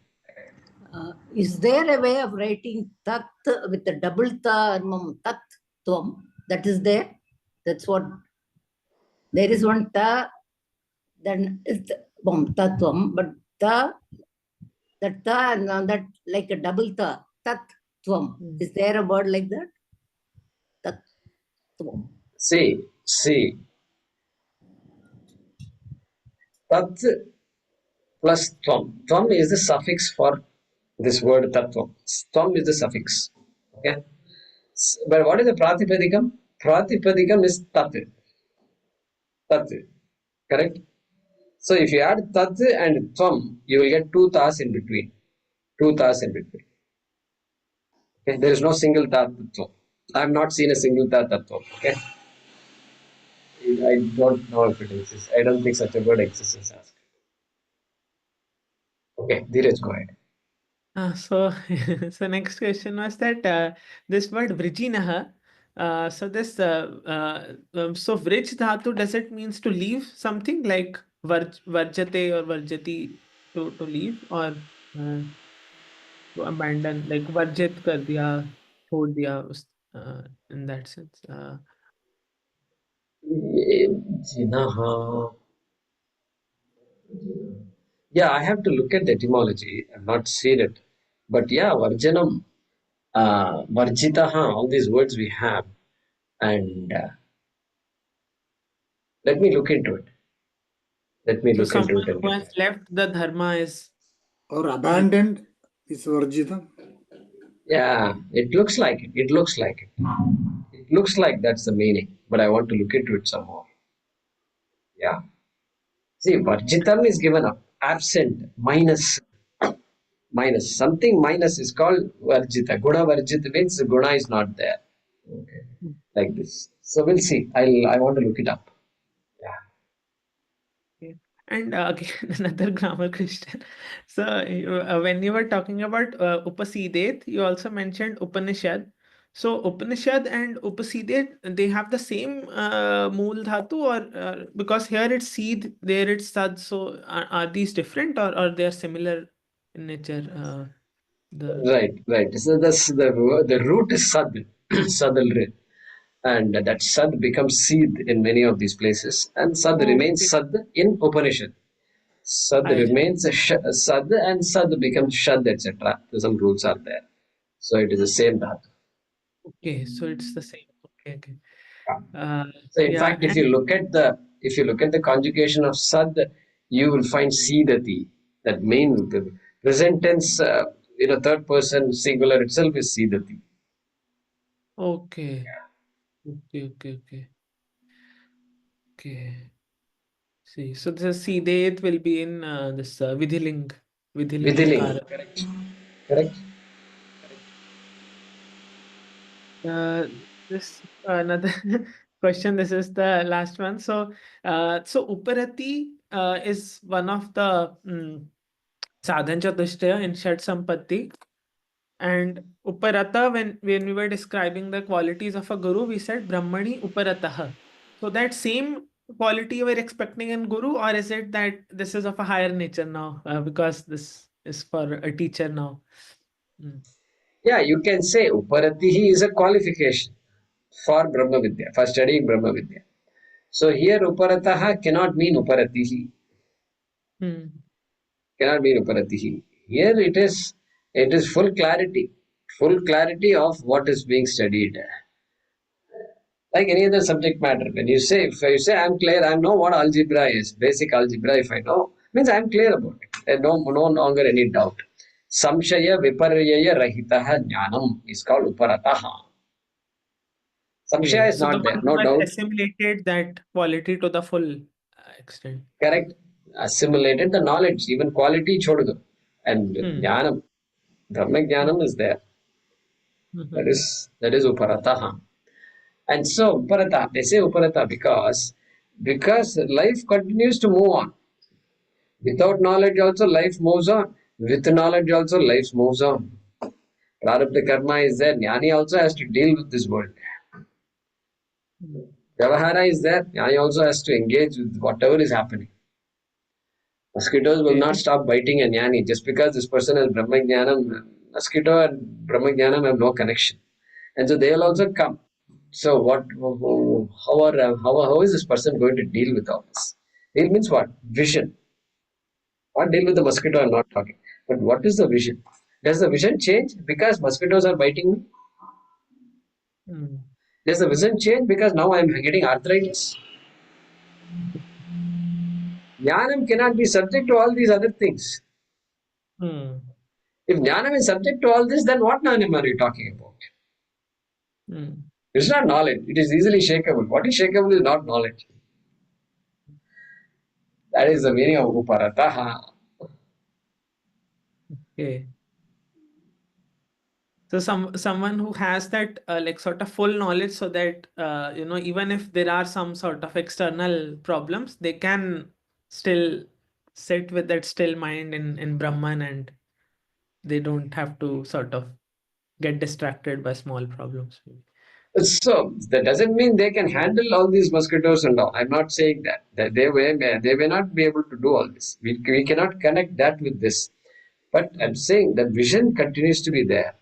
Is there a way of writing tat with a double ta, tat, tvam? That is there. That's what. There is one ta, then it's tatvam, but ta, that ta, and that like a double ta, tat, tvam. Is there a word like that? Tat, tvam. See. Tat plus tvam. Tvam is the suffix for this word tattvam. Tvam is the suffix. Okay. But what is the pratipadikam? Pratipadikam is tat. Tat. Correct? So if you add tat and tvam, you will get two tas in between. Two tas in between. Okay? There is no single tat tattva. I have not seen a single tat tattva. Okay? I don't know if it exists. I don't think such a word exists in Sanskrit. Okay, Dheeraj, go ahead. So next question was that this word vrijinaha. So vrij dhatu, does it means to leave something like varjate or varjati to leave or to abandon, like varjit kar diya, chhod diya in that sense. Yeah, I have to look at the etymology. I've not seen it. But yeah, Varjanam, Varjitaha, all these words we have. And let me look into it. So someone who has left the dharma is or abandoned is Varjita. Yeah, it looks like it. It looks like it. It looks like that's the meaning, but I want to look into it some more. Yeah. See, Varjitam is given up. Absent, minus, minus. Something minus is called Varjita. Guna Varjita means the guna is not there. Okay. Like this. So we'll see. I want to look it up. Yeah. Okay. And again, another grammar question. So, when you were talking about Upasidet, you also mentioned Upanishad. So, Upanishad and Upasidet, they have the same mool dhatu, or because here it's seed, there it's sad. So, are these different, or they are similar in nature? The Right. So the root is sad, sadalre, and that sad becomes seed in many of these places, and sad remains Okay, sad in Upanishad. Sad I remains sad, and sad becomes shad, etc. Some rules are there. So it is the same dhatu. okay, so it's the same. Okay. Yeah. Uh, So in yeah, fact, and if you look at the conjugation of sad, you will find sidati. That main the present tense in a third person singular itself is sidati. okay, okay. Okay. See, so the Sidet will be in this Vidhiling Vidhiling. Lakara. Correct. Correct. Uh, this another question. This is the last one. So, Uparati is one of the sadhan chatushtaya in Shat Sampatti. And Uparata, when we were describing the qualities of a guru, we said Brahmani Uparataha. So that same quality you were expecting in guru, or is it that this is of a higher nature now, because this is for a teacher now? Mm. Yeah, you can say Uparatihi is a qualification for Brahma Vidya, for studying Brahma Vidya. So here Uparataha cannot mean Uparatihi. Hmm. Cannot mean Uparatihi. Here it is full clarity of what is being studied. Like any other subject matter. If you say I'm clear, I know what algebra is, basic algebra. If I know, means I'm clear about it. There's no longer any doubt. Samshaya viparyaya rahitaha jnanam is called uparataha. Samshaya Okay, is so the not there, one no who has doubt. assimilated that quality to the full extent. Correct. Assimilated the knowledge, even quality chodu. And Hmm. jnanam, Brahma jnanam is there. That Mhm. is uparataha. And so uparata, they say uparata because life continues to move on. Without knowledge also life moves on. With knowledge also life moves on. Prarabdha karma is there. Jnani also has to deal with this world. Hmm. Vyavahara is there. Jnani also has to engage with whatever is happening. Mosquitoes will not Okay. stop biting a jnani just because this person has Brahma Jnanam. Mosquito and Brahma Jnanam have no connection. And so they will also come. So how is this person going to deal with all this? Deal means what? Vision. Not deal with the mosquito, I'm not talking. But what is the vision? Does the vision change because mosquitoes are biting me? Hmm. Does the vision change because now I'm getting arthritis? Jnanam cannot be subject to all these other things. Hmm. If Jnanam is subject to all this, then what Jnanam are you talking about? Hmm. It's not knowledge. It is easily shakable. What is shakable is not knowledge. That is the meaning of uparataha. Okay. So someone who has that like sort of full knowledge, so that even if there are some sort of external problems, they can still sit with that still mind in Brahman, and they don't have to sort of get distracted by small problems. So that doesn't mean they can handle all these mosquitoes and all. I'm not saying that. That they may not be able to do all this. We cannot connect that with this. But I'm saying the vision continues to be there.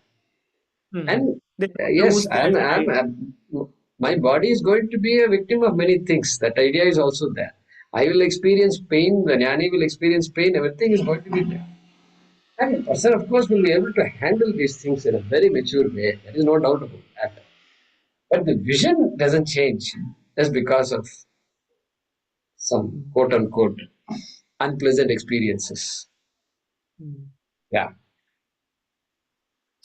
Hmm. And They don't yes, lose that way. my body is going to be a victim of many things. That idea is also there. I will experience pain. The jnani will experience pain. Everything is going to be there. And the person, of course, will be able to handle these things in a very mature way. There is no doubt about that. But the vision doesn't change just because of some Hmm. quote unquote unpleasant experiences. Hmm. Yeah.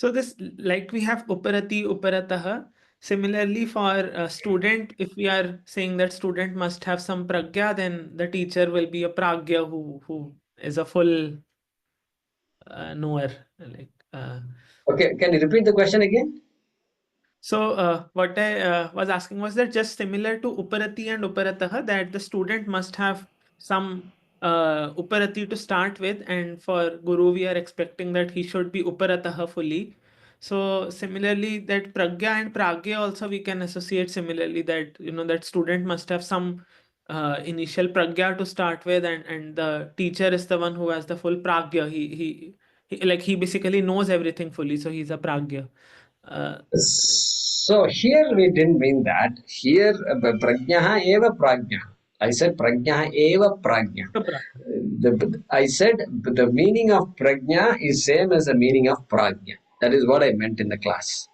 So this, like we have uparati, uparataha. Similarly, for a student, if we are saying that student must have some pragya, then the teacher will be a pragya who is a full knower. Okay, can you repeat the question again? So what I was asking was that just similar to uparati and uparataha, that the student must have some uparati to start with, and for guru we are expecting that he should be uparataha fully. So similarly, that pragya and pragya also we can associate similarly, that that student must have some initial pragya to start with, and the teacher is the one who has the full pragya. He basically knows everything fully, so he's a pragya. So here we didn't mean that. Here prajnaha eva prajna. I said prajnaha eva prajna. I said the meaning of prajna is same as the meaning of prajna. That is what I meant in the class.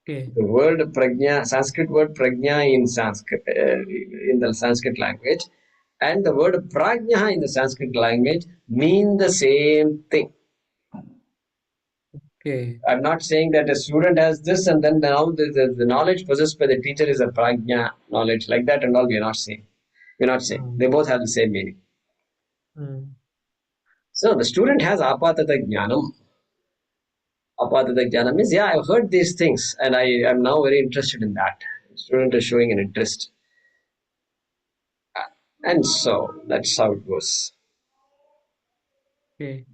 Okay. The word prajna, Sanskrit word prajna in Sanskrit, in the Sanskrit language, and the word prajna in the Sanskrit language mean the same thing. Okay. I'm not saying that a student has this and then now the knowledge possessed by the teacher is a prajna knowledge like that and all. We're not saying. We're not saying. They both have the same meaning. So the student has apatata jnanam. Apatata jnanam means, yeah, I've heard these things and I am now very interested in that. The student is showing an interest. And so that's how it goes. Okay.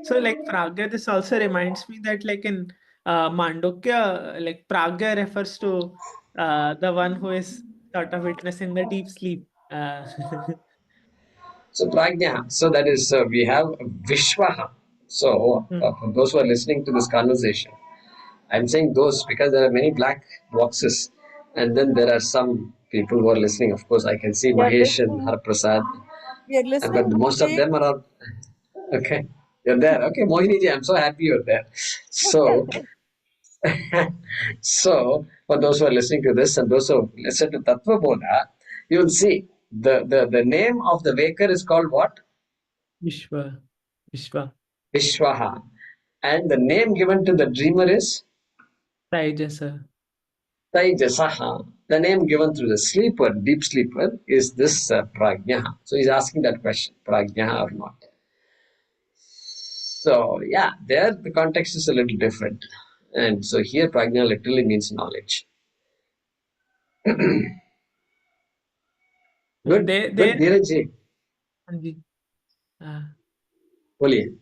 So like pragya, this also reminds me that like in Mandukya, like pragya refers to the one who is sort of witnessing the deep sleep. So prajna, so that is, we have Vishwaha. So for those who are listening to this conversation, I'm saying those because there are many black boxes, and then there are some people who are listening. Of course, I can see We are Mahesh and listening. Haraprasad, We are listening. but most of them are okay. You're there, okay, Mohini ji. I'm so happy you're there. So, so for those who are listening to this and those who listen to Tattva Bodha, you will see the name of the waker is called what? Vishwa. Vishwaha. And the name given to the dreamer is Taijasa. Taijasaha. The name given to the sleeper, deep sleeper, is this prajna. So he's asking that question, prajna or not. So yeah, there the context is a little different. And so here prajna literally means knowledge. Good, good, Dheeraj ji. Boliye.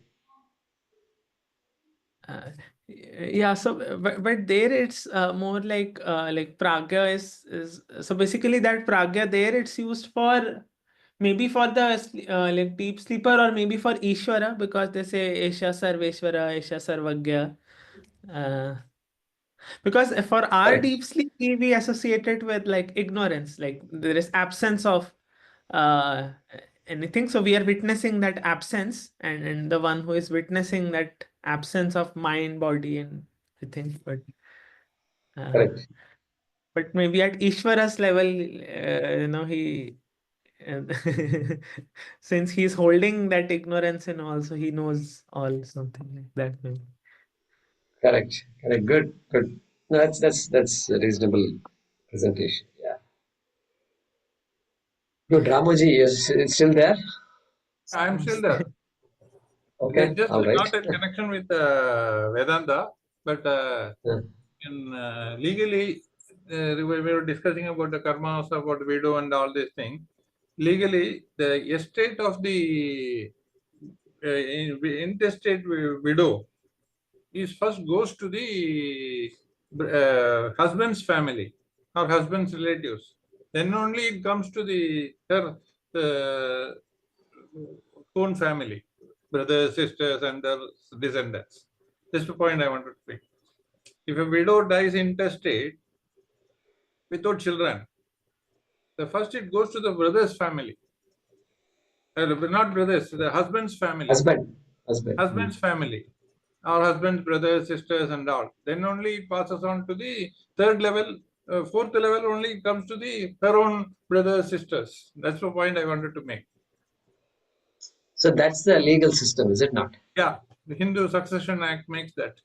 Yeah, so but there it's more like pragya is so basically that pragya there it's used for maybe for the like deep sleeper, or maybe for Ishvara, because they say Esha Sarveshwara, Esha Sarvagya. Because for our deep sleep we associate it with like ignorance, like there is absence of uh anything, so we are witnessing that absence, and the one who is witnessing that absence of mind, body, and everything. Correct. But maybe at Ishvara's level, he since he's holding that ignorance and also he knows all, something like that maybe. Correct. Correct. Good. Good. No, that's a reasonable presentation. Yeah. Good. Ramoji is still there? I'm still there. Okay. There's just All right. not a connection with Vedanta, but legally, we were discussing about the karmas, about widow and all these things. Legally, the estate of the intestate widow is first goes to the husband's family or husband's relatives. Then only it comes to her own family, brothers, sisters, and their descendants. That's the point I wanted to make. If a widow dies intestate without children, the first it goes to the brother's family. Not brothers, the husband's family. Husband's family. Our husband's brothers, sisters, and all. Then only it passes on to the third level, fourth level only it comes to her own brothers, sisters. That's the point I wanted to make. So that's the legal system, is it not? Yeah, the Hindu Succession Act makes that.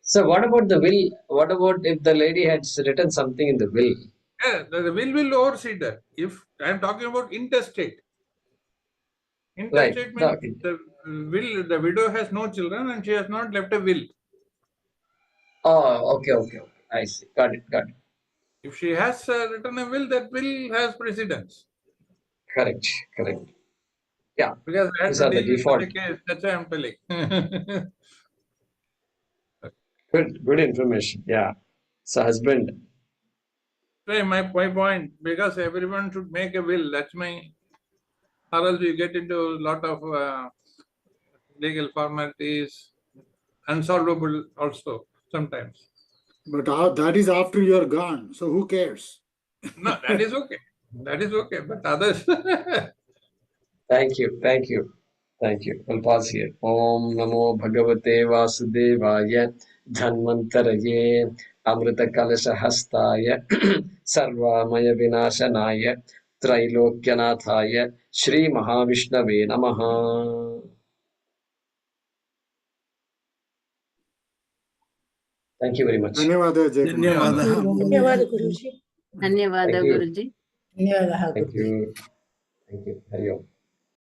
So what about the will? What about if the lady had written something in the will? Yeah, the will oversee that. If I am talking about intestate. Right. Intestate means the widow has no children and she has not left a will. Oh, okay. I see. Got it. If she has written a will, that will has precedence. Correct. Yeah. Because I had These to are the deal with default. such a case. That's why I'm telling. Good information. Yeah. So husband. So my point, because everyone should make a will. That's my. Or else you get into a lot of legal formalities, unsolvable also sometimes. But that is after you're gone. So who cares? No, that is okay. That is okay. But others. Thank you. We'll pause here. Om Namo Bhagavate Vasudevaya Dhanvantaraye Amrita Kalasha Hastaya Sarvamaya Vinashanaya Trailokyanathaya Shri Mahavishnave Namaha. Thank you very much. Dhanyavada, Jaikumar. Dhanyawada, Guruji. Dhanyawada, Thank you. Guruji. Thank you. Hari Om.